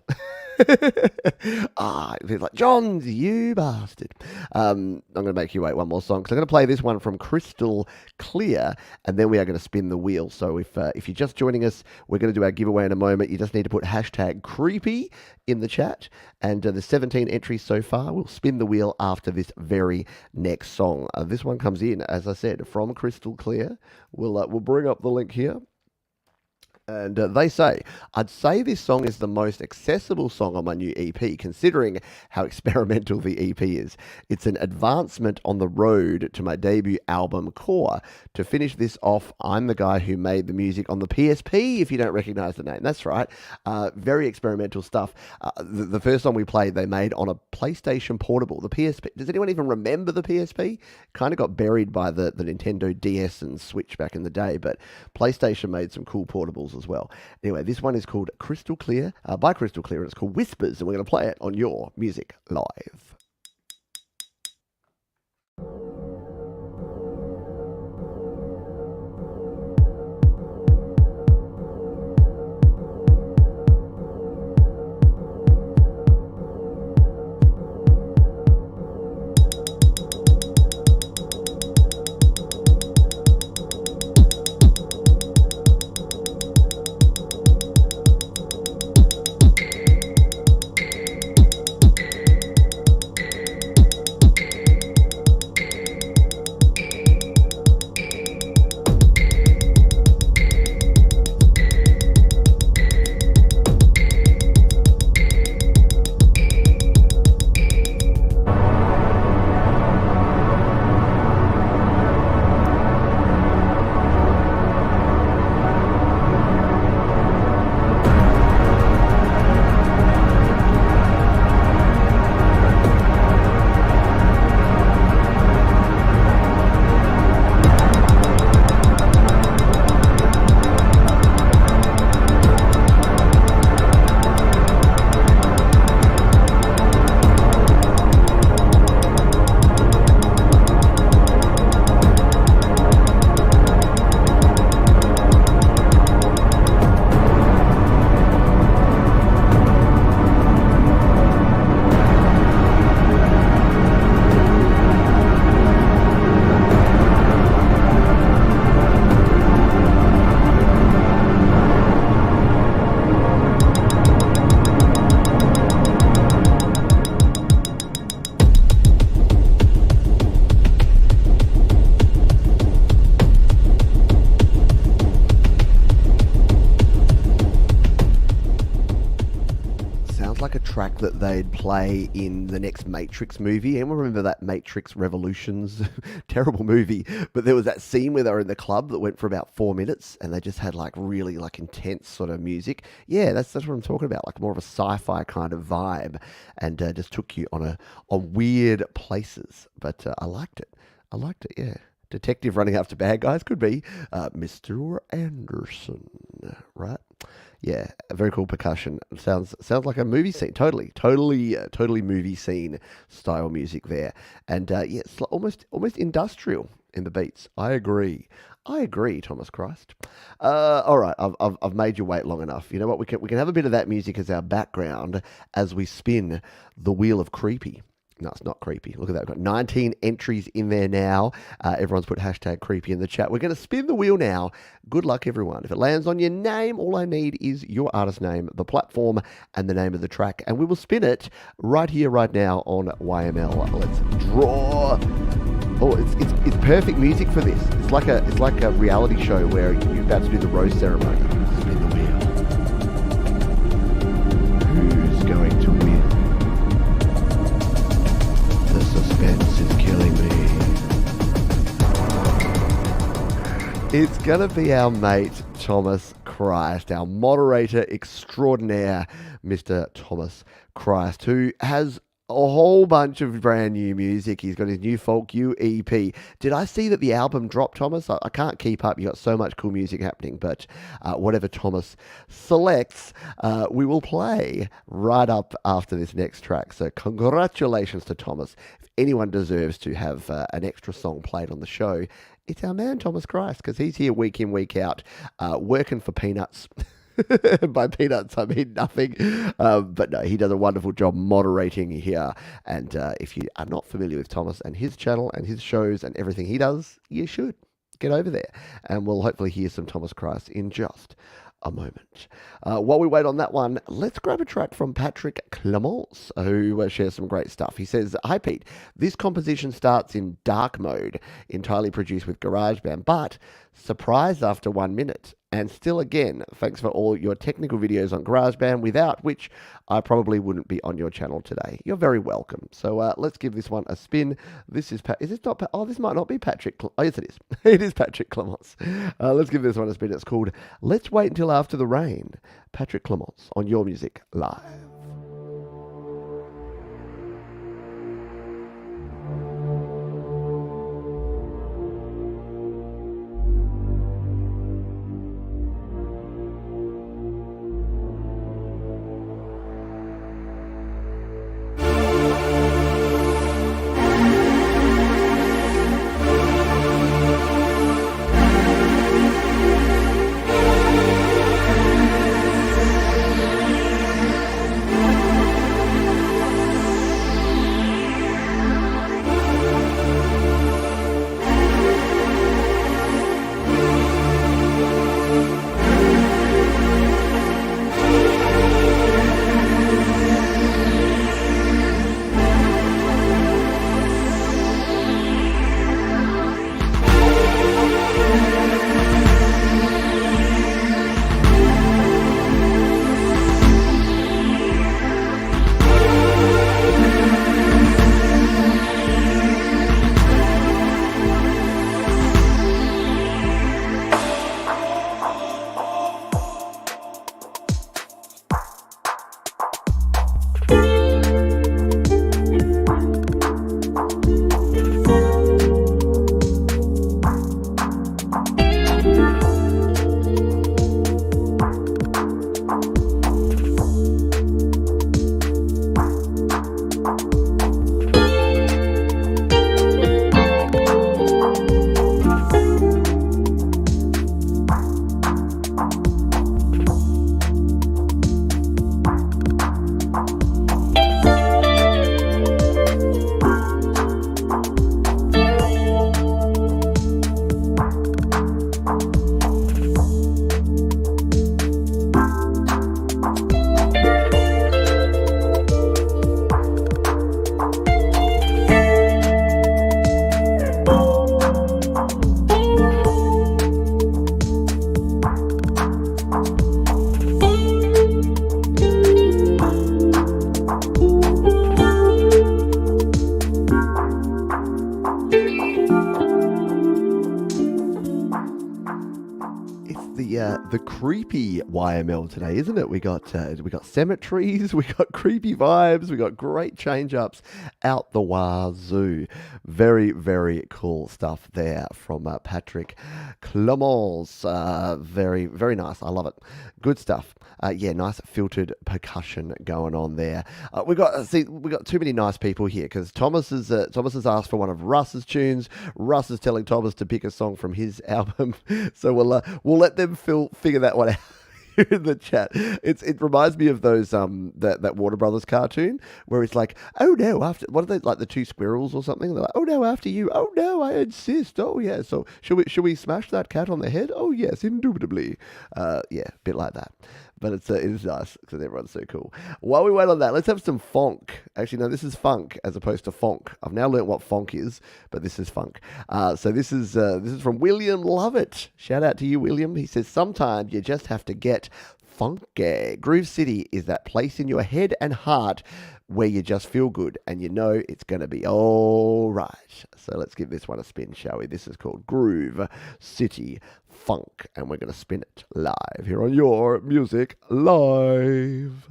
It's like, John, you bastard. I'm going to make you wait one more song because I'm going to play this one from Crystal Clear and then we are going to spin the wheel. So if you're just joining us, we're going to do our giveaway in a moment. You just need to put hashtag creepy in the chat and there's 17 entries so far. We'll spin the wheel after this very next song. This one comes in, as I said, from Crystal Clear. We'll bring up the link here. And they say, I'd say this song is the most accessible song on my new EP, considering how experimental the EP is. It's an advancement on the road to my debut album, Core. To finish this off, I'm the guy who made the music on the PSP, if you don't recognize the name. That's right. Very experimental stuff. The first song we played, they made on a PlayStation Portable. The PSP. Does anyone even remember the PSP? Kind of got buried by the Nintendo DS and Switch back in the day, but PlayStation made some cool portables as well. Anyway, this one is called Crystal Clear, by Crystal Clear, and it's called Whispers, and we're going to play it on Your Music Live. Track that they'd play in the next Matrix movie. Anyone remember that Matrix Revolutions? Terrible movie. But there was that scene where they were in the club that went for about 4 minutes and they just had like really like intense sort of music. Yeah, that's what I'm talking about. Like more of a sci-fi kind of vibe and just took you on weird places. But I liked it. Yeah. Detective running after bad guys could be Mr. Anderson, right? Yeah, a very cool percussion. Sounds like a movie scene. Totally movie scene style music there. And yeah, it's almost industrial in the beats. I agree, Thomas Christ. All right, I've made you wait long enough. You know what? We can have a bit of that music as our background as we spin the wheel of creepy. No, it's not creepy. Look at that. We've got 19 entries in there now. Everyone's put hashtag creepy in the chat. We're going to spin the wheel now. Good luck, everyone. If it lands on your name, all I need is your artist name, the platform, and the name of the track. And we will spin it right here, right now on YML. Let's draw. Oh, it's perfect music for this. It's like a reality show where you're about to do the rose ceremony. Spin the wheel. Who's going to win? The suspense is killing me. It's going to be our mate Thomas Christ, our moderator extraordinaire, Mr. Thomas Christ, who has a whole bunch of brand new music. He's got his new folk EP. Did I see that the album dropped, Thomas? I can't keep up. You got so much cool music happening, but whatever Thomas selects, we will play right up after this next track. So congratulations to Thomas. If anyone deserves to have an extra song played on the show, it's our man Thomas Christ, because he's here week in, week out, working for peanuts. By peanuts, I mean nothing. But no, he does a wonderful job moderating here. And if you are not familiar with Thomas and his channel and his shows and everything he does, you should get over there. And we'll hopefully hear some Thomas Christ in just a moment. While we wait on that one, let's grab a track from Patrick Clemence, who shares some great stuff. He says, "Hi Pete, this composition starts in dark mode, entirely produced with GarageBand, but surprised after 1 minute. And still again, thanks for all your technical videos on GarageBand, without which I probably wouldn't be on your channel today. You're very welcome." So let's give this one a spin. This is is this not? Oh, this might not be Patrick. Oh, yes, it is. It is Patrick Clemence. Let's give this one a spin. It's called "Let's Wait Until After the Rain." Patrick Clemence on Your Music Live. The creepy YML today, isn't it? We got cemeteries, we got creepy vibes, we got great change ups out the wazoo. Very, very cool stuff there from Patrick Clemence. Very, very nice. I love it. Good stuff. Yeah, nice filtered percussion going on there. We got too many nice people here, because Thomas has asked for one of Russ's tunes. Russ is telling Thomas to pick a song from his album, so we'll let them figure that one out in the chat. It reminds me of those that Warner Brothers cartoon where it's like, oh no, after, what are they, like the two squirrels or something? They're like, oh no, after you. Oh no, I insist. Oh yeah. So should we smash that cat on the head? Oh yes, indubitably. Yeah, a bit like that. But it is nice because everyone's so cool. While we wait on that, let's have some funk. Actually, no, this is funk as opposed to fonk. I've now learnt what fonk is, but this is funk. So this is from William Lovett. Shout out to you, William. He says, sometimes you just have to get funky. Groove City is that place in your head and heart where you just feel good and you know it's going to be all right. So let's give this one a spin, shall we? This is called Groove City Funk, and we're going to spin it live here on Your Music Live.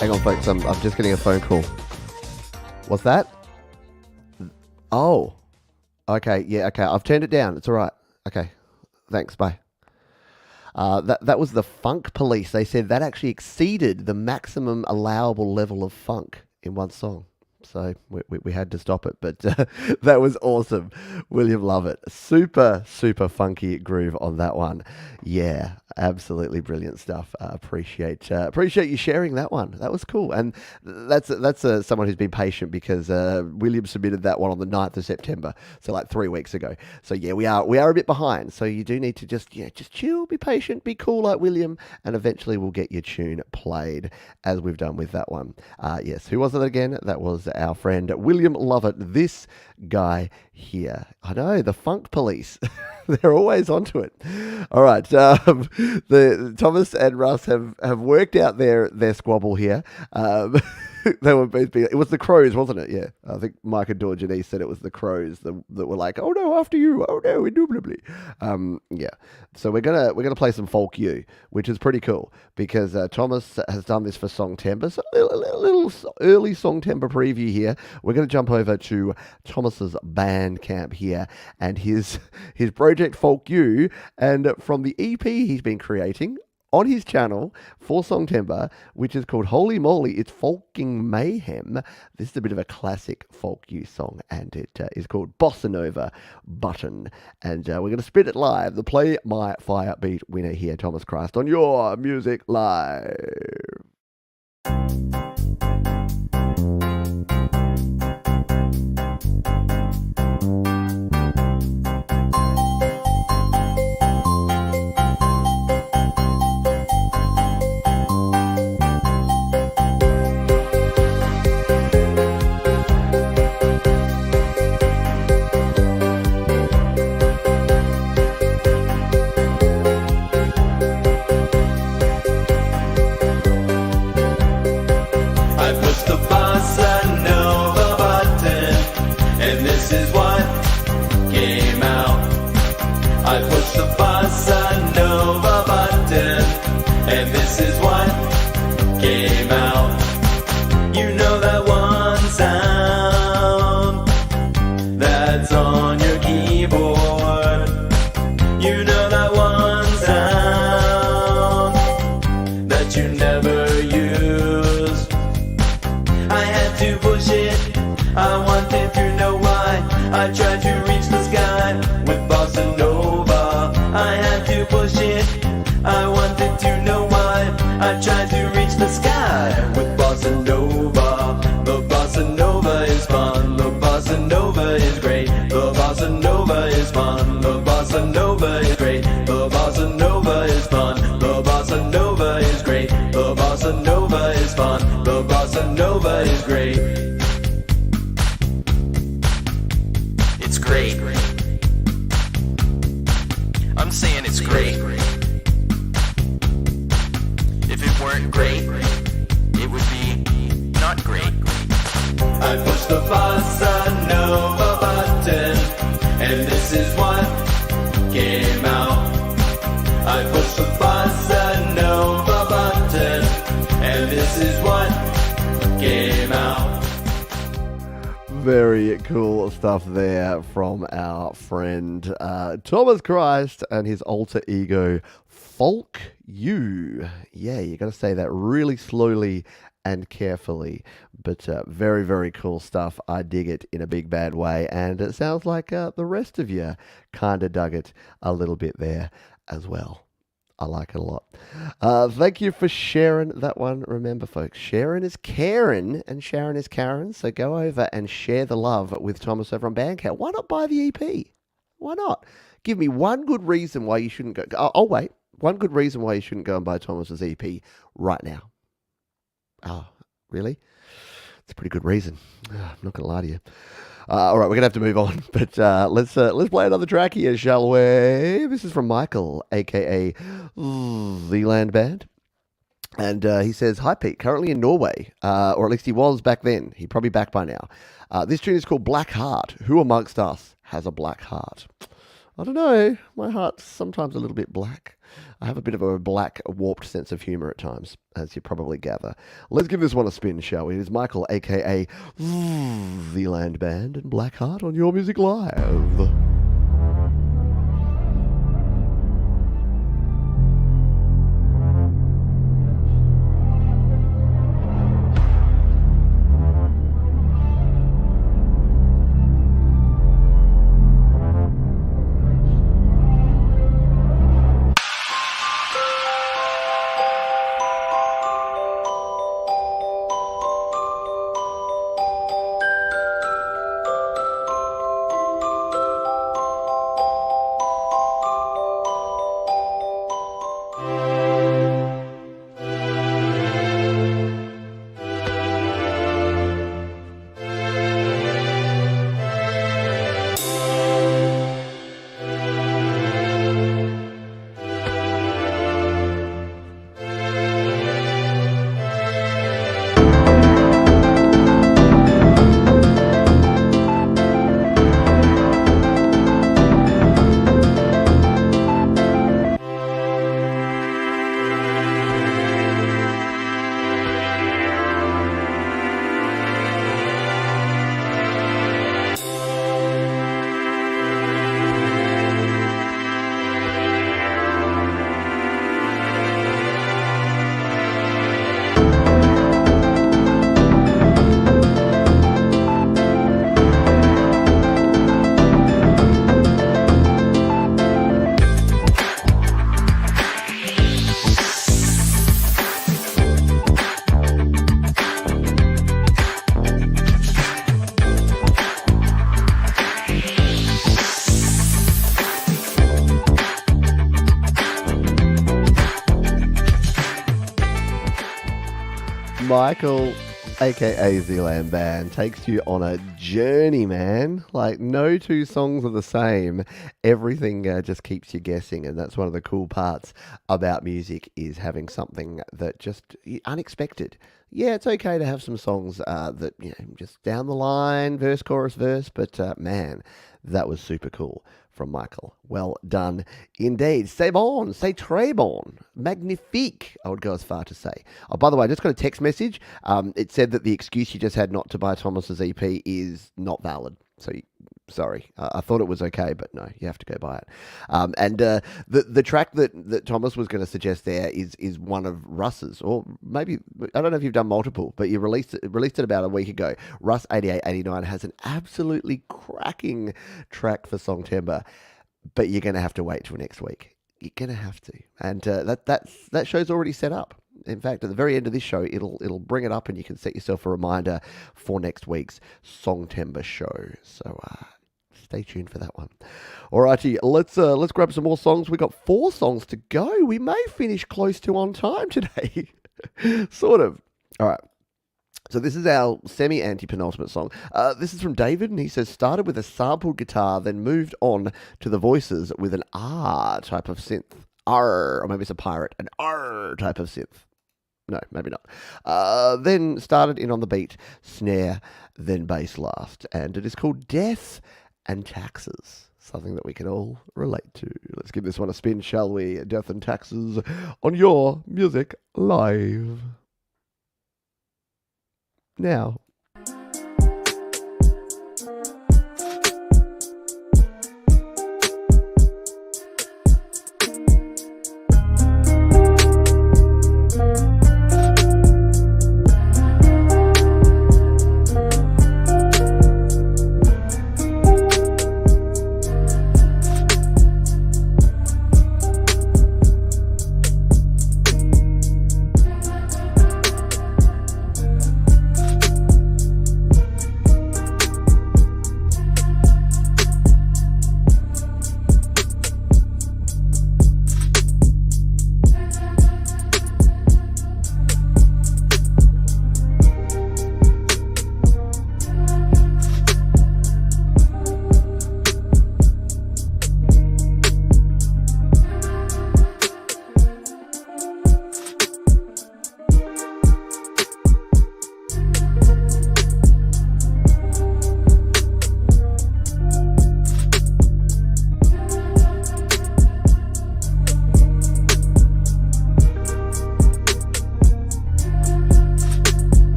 Hang on, folks. I'm just getting a phone call. What's that? Oh. Okay. Yeah. Okay. I've turned it down. It's all right. Okay. Thanks. Bye. That was the Funk Police. They said that actually exceeded the maximum allowable level of funk in one song. So we had to stop it, but that was awesome. William Lovett. Super, super funky groove on that one. Yeah, absolutely brilliant stuff. Appreciate you sharing that one. That was cool. And that's someone who's been patient because William submitted that one on the 9th of September, so like 3 weeks ago. So yeah, we are a bit behind. So you do need to just chill, be patient, be cool like William, and eventually we'll get your tune played as we've done with that one. Yes, who was it again? That was our friend William Lovett, this guy here. I know, the Funk Police. They're always onto it. All right. The Thomas and Russ have worked out their squabble here. They were both it was the Crows, wasn't it? Yeah. I think Mike and Dawn Janice said it was the Crows that were like, oh no, after you. Oh no, indubitably. Yeah. So we're gonna play some Folk You, which is pretty cool because Thomas has done this for Songtember. So a little early Songtember preview here. We're gonna jump over to Thomas's Bandcamp here and his project Folk You, and from the EP he's been creating on his channel for Songtember, which is called Holy Moly, It's Folking Mayhem. This is a bit of a classic Folk You song, and it is called Bossa Nova Button. And we're going to spit it live. The Play My Fire Beat winner here, Thomas Christ, on Your Music Live. And this is what came out. You know that one sound that's on your keyboard. You know that one sound that you never use. I wanted to know why I tried to reach the sky with bossa nova. I had to push it. I wanted to know why I tried to reach the sky with bossa nova. The bossa nova is fun. The bossa nova is great. The bossa nova is fun. The bossa nova is great. The bossa nova is fun. The bossa nova is great. The bossa nova is fun. The bossa nova is great. It's great. I'm saying it's great. If it weren't great, it would be not great. I pushed the bossa nova button, and this is what came out. I pushed the bossa nova button, and this is what came out. Very cool stuff there from our friend Thomas Christ and his alter ego Folk You. Yeah, you got to say that really slowly and carefully, but very, very cool stuff. I dig it in a big bad way, and it sounds like the rest of you kind of dug it a little bit there as well. I like it a lot. Thank you for sharing that one. Remember, folks, sharing is caring and Sharon is Karen. So go over and share the love with Thomas over on Bandcamp. Why not buy the EP? Why not? Give me one good reason why you shouldn't go. I'll wait. One good reason why you shouldn't go and buy Thomas's EP right now. Oh, really? It's a pretty good reason. I'm not going to lie to you. All right, we're going to have to move on, but let's play another track here, shall we? This is from Michael, a.k.a. The Land Band. And he says, "Hi, Pete, currently in Norway, or at least he was back then. He's probably back by now. This tune is called Black Heart. Who amongst us has a black heart?" I don't know. My heart's sometimes a little bit black. I have a bit of a black, warped sense of humour at times, as you probably gather. Let's give this one a spin, shall we? It is Michael, a.k.a. The Land Band, and Black Heart on Your Music Live. Michael, aka Zealand Band, takes you on a journey, man. Like, no two songs are the same. Everything just keeps you guessing, and that's one of the cool parts about music, is having something that just unexpected. Yeah, it's okay to have some songs that, you know, just down the line, verse, chorus, verse, but man, that was super cool from Michael. Well done indeed. C'est bon, c'est très bon, magnifique, I would go as far to say. Oh, by the way, I just got a text message. It said that the excuse you just had not to buy Thomas's EP is not valid. So Sorry, I thought it was okay, but no, you have to go buy it. And the track that Thomas was going to suggest there is one of Russ's, or maybe I don't know if you've done multiple, but you released it about a week ago. Russ 8889 has an absolutely cracking track for Songtember, but you're going to have to wait till next week. You're going to have to, and that show's already set up. In fact, at the very end of this show, it'll bring it up, and you can set yourself a reminder for next week's Songtember show. So stay tuned for that one. Alrighty, let's grab some more songs. We've got 4 songs to go. We may finish close to on time today, sort of. All right. So this is our semi-anti-penultimate song. This is from David, and he says, started with a sampled guitar, then moved on to the voices with an R type of synth. R, or maybe it's a pirate, an R type of synth. No, maybe not. Then started in on the beat, snare, then bass last. And it is called Death and Taxes. Something that we can all relate to. Let's give this one a spin, shall we? Death and Taxes on Your Music Live. Now.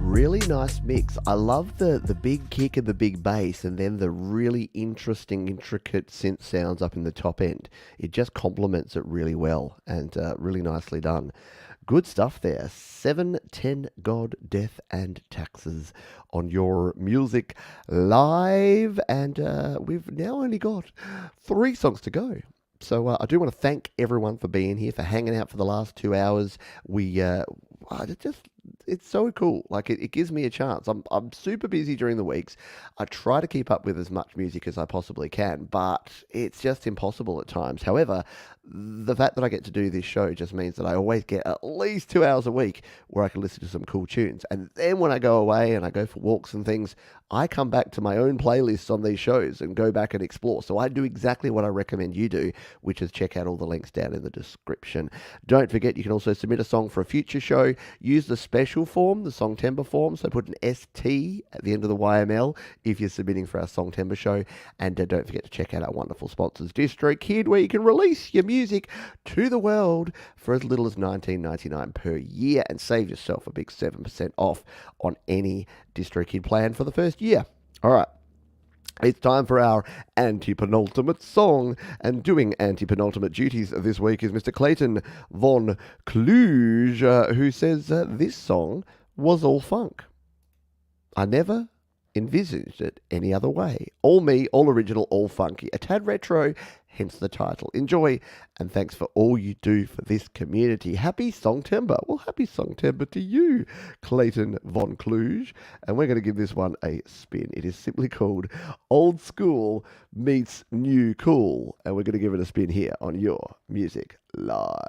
Really nice mix. I love the big kick and the big bass, and then the really interesting, intricate synth sounds up in the top end. It just complements it really well, and really nicely done. Good stuff there. 710 God, Death and Taxes on Your Music Live, and we've now only got 3 songs to go. So I do want to thank everyone for being here, for hanging out for the last 2 hours. It's so cool. Like it gives me a chance. I'm super busy during the weeks. I try to keep up with as much music as I possibly can, but it's just impossible at times. However, the fact that I get to do this show just means that I always get at least 2 hours a week where I can listen to some cool tunes. And then when I go away and I go for walks and things, I come back to my own playlists on these shows and go back and explore. So I do exactly what I recommend you do, which is check out all the links down in the description. Don't forget, you can also submit a song for a future show. Use the special form, the Songtember form. So put an ST at the end of the YML if you're submitting for our Songtember show. And don't forget to check out our wonderful sponsors, DistroKid, where you can release your music to the world for as little as $19.99 per year and save yourself a big 7% off on any DistroKid plan for the first year. All right. It's time for our anti-penultimate song, and doing anti-penultimate duties this week is Mr. Clayton Von Kluge, who says this song was all funk. I never envisaged it any other way. All me, all original, all funky. A tad retro, hence the title. Enjoy, and thanks for all you do for this community. Happy Songtember. Well, happy Songtember to you, Clayton Von Kluge. And we're going to give this one a spin. It is simply called Old School Meets New Cool. And we're going to give it a spin here on Your Music Live.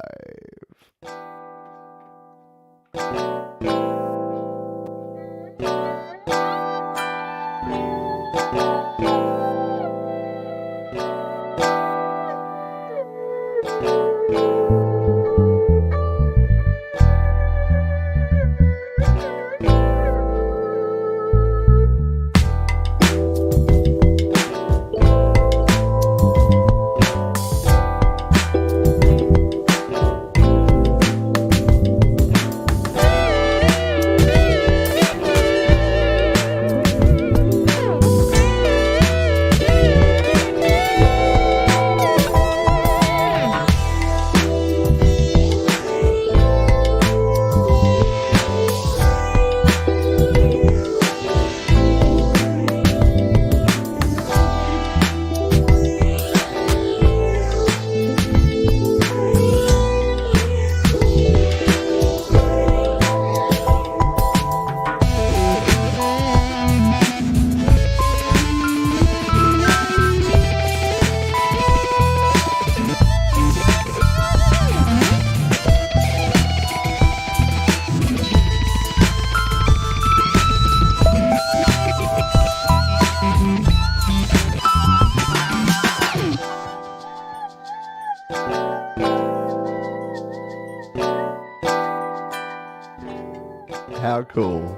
How cool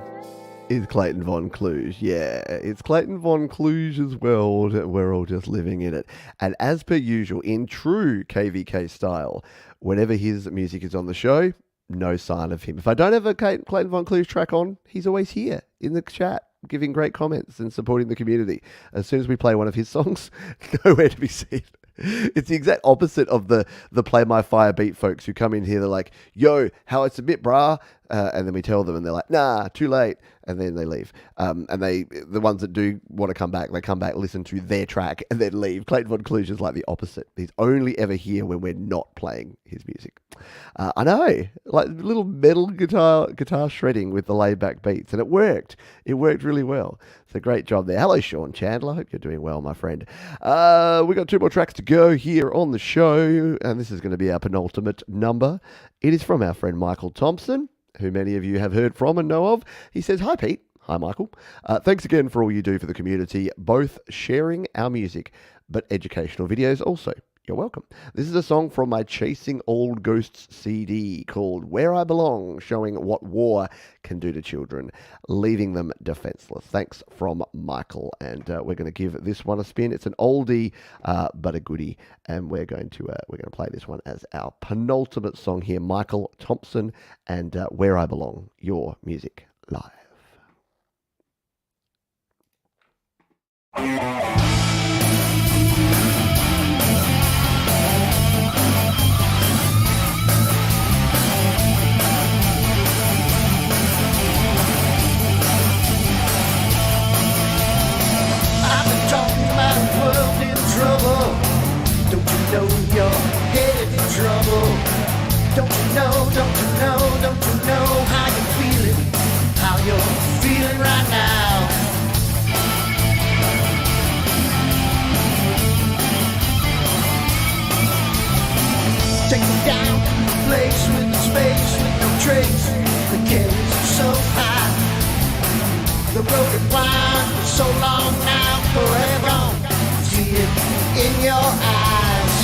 is Clayton Von Kluge? Yeah, it's Clayton Von Kluge's world. We're all just living in it. And as per usual, in true KVK style, whenever his music is on the show, no sign of him. If I don't have a Clayton Von Kluge track on, he's always here in the chat, giving great comments and supporting the community. As soon as we play one of his songs, nowhere to be seen. It's the exact opposite of the Play My Fire beat folks who come in here. They're like, yo, how I submit, brah? And then we tell them and they're like, nah, too late. And then they leave. And the ones that do want to come back, they come back, listen to their track and then leave. Clayton Von Kluge is like the opposite. He's only ever here when we're not playing his music. I know, like little metal guitar shredding with the laid back beats. And it worked. It worked really well. So great job there. Hello, Sean Chandler. Hope you're doing well, my friend. We got 2 more tracks to go here on the show. And this is going to be our penultimate number. It is from our friend Michael Thompson, who many of you have heard from and know of. He says, hi, Pete. Hi, Michael. Thanks again for all you do for the community, both sharing our music, but educational videos also. You're welcome. This is a song from my Chasing Old Ghosts CD called Where I Belong, showing what war can do to children, leaving them defenseless. Thanks from Michael. And we're going to give this one a spin. It's an oldie, but a goodie. And we're going to play this one as our penultimate song here. Michael Thompson and Where I Belong, your music live. World in trouble. Don't you know you're headed in trouble? Don't you know how you're feeling? How you're feeling right now? Take me down to a place with no space, with no trace. The carries you so high. The broken wine for so long now, forever gone. See it in your eyes.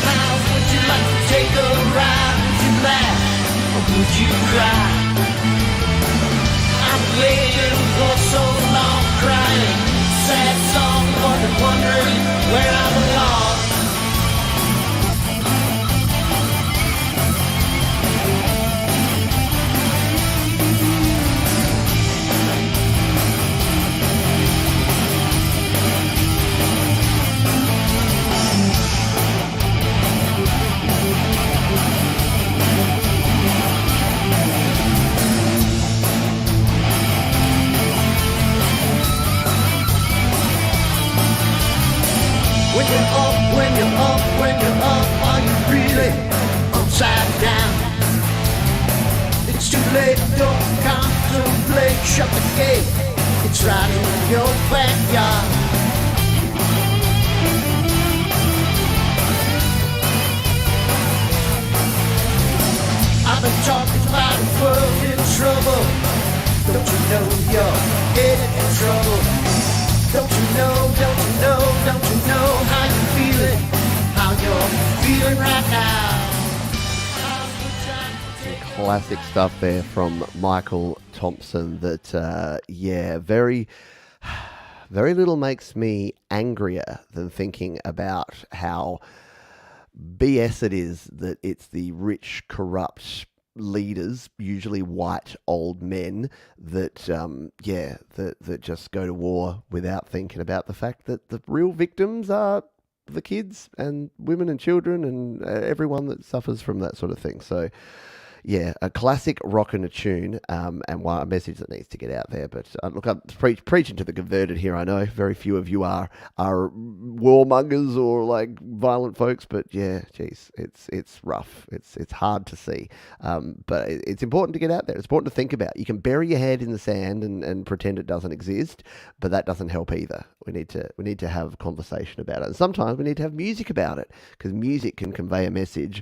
How would you like to take a ride? Would you laugh or would you cry? I'm waiting for so long, crying sad song, wondering where I belong. When you're up, are you really upside down? It's too late, don't contemplate, shut the gate. It's right in your backyard. I've been talking about a world in trouble. Don't you know you're headed in trouble? Don't you know how you're feeling? How you're feeling right now? Classic stuff there from Michael Thompson that, very, very little makes me angrier than thinking about how BS it is that it's the rich, corrupt leaders, usually white old men, that that just go to war without thinking about the fact that the real victims are the kids and women and children and everyone that suffers from that sort of thing. So yeah, a classic rock and a tune, and a message that needs to get out there. But look, I'm preaching to the converted here. I know very few of you are warmongers or like violent folks, but yeah, geez, it's rough. It's hard to see, but it's important to get out there. It's important to think about. You can bury your head in the sand and pretend it doesn't exist, but that doesn't help either. We need to have a conversation about it, and sometimes we need to have music about it, because music can convey a message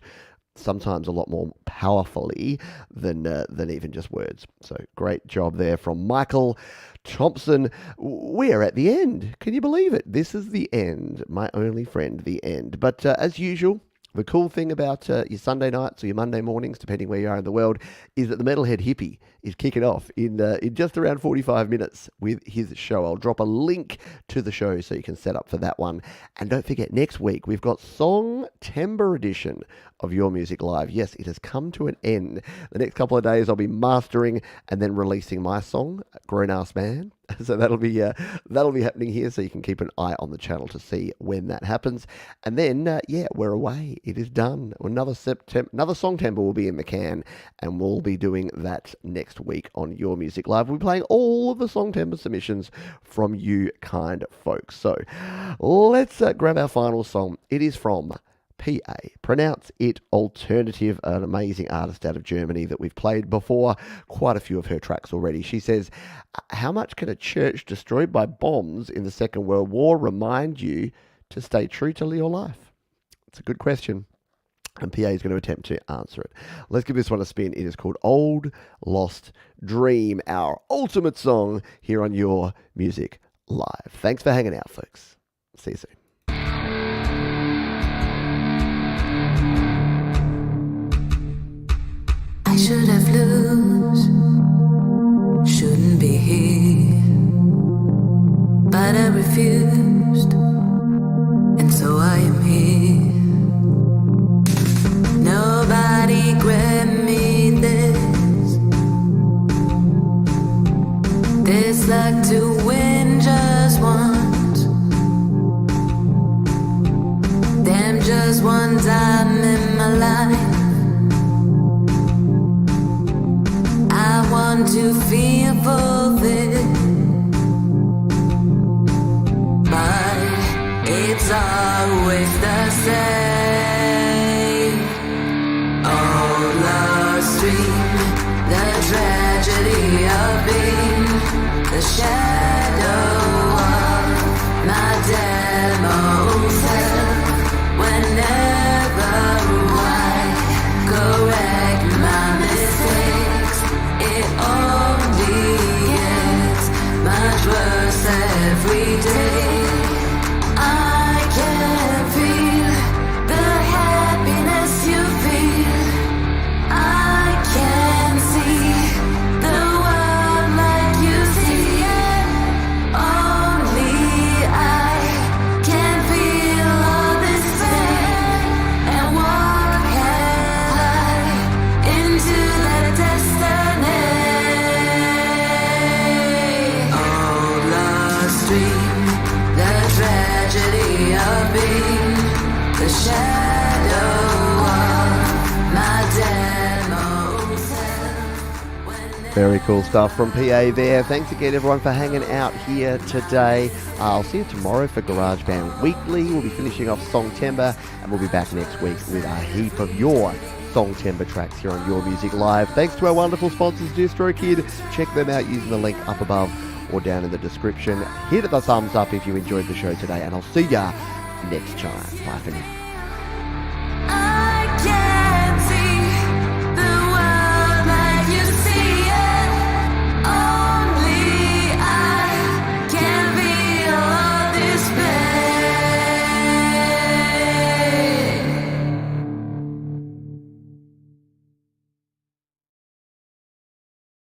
sometimes a lot more powerfully than even just words. So great job there from Michael Thompson. We're at the end. Can you believe it? This is the end. My only friend, the end. But as usual, the cool thing about your Sunday nights or your Monday mornings, depending where you are in the world, is that the Metalhead Hippie is kicking off in just around 45 minutes with his show. I'll drop a link to the show so you can set up for that one. And don't forget, next week we've got Songtember edition of Your Music Live. Yes, it has come to an end. The next couple of days I'll be mastering and then releasing my song, Grown Ass Man. So that'll be happening here, so you can keep an eye on the channel to see when that happens. And then, we're away. It is done. Another Songtember will be in the can, and we'll be doing that next week on Your Music Live. We'll be playing all of the Songtember submissions from you kind folks. So let's grab our final song. It is from PA. Pronounce it Alternative, an amazing artist out of Germany that we've played before. Quite a few of her tracks already. She says, how much can a church destroyed by bombs in the Second World War remind you to stay true to your life? It's a good question, and PA is going to attempt to answer it. Let's give this one a spin. It is called Old Lost Dream, our ultimate song here on Your Music Live. Thanks for hanging out, folks. See you soon. I should have lose, shouldn't be here, but I refused, and so I am here. Nobody grabbed me this luck to win just once, damn, just one time in my life. I want to feel fulfilled, but it's always the same. Oh, lost dream, the tragedy of being the shadow of my demo self. Whenever I correct my mistakes, it only gets much worse every day. I can feel the happiness you feel. I can see the world like you see it. Only I can feel all this pain and walk head high into that destiny. Dream, the tragedy of being the shadow of my demo self. Very cool stuff from PA there. Thanks again, everyone, for hanging out here today. I'll see you tomorrow for GarageBand Weekly. We'll be finishing off Songtember, and we'll be back next week with a heap of your Songtember tracks here on Your Music Live. Thanks to our wonderful sponsors, DistroKid. Check them out using the link up above or down in the description. Hit the thumbs up if you enjoyed the show today, and I'll see ya next time. Bye for now.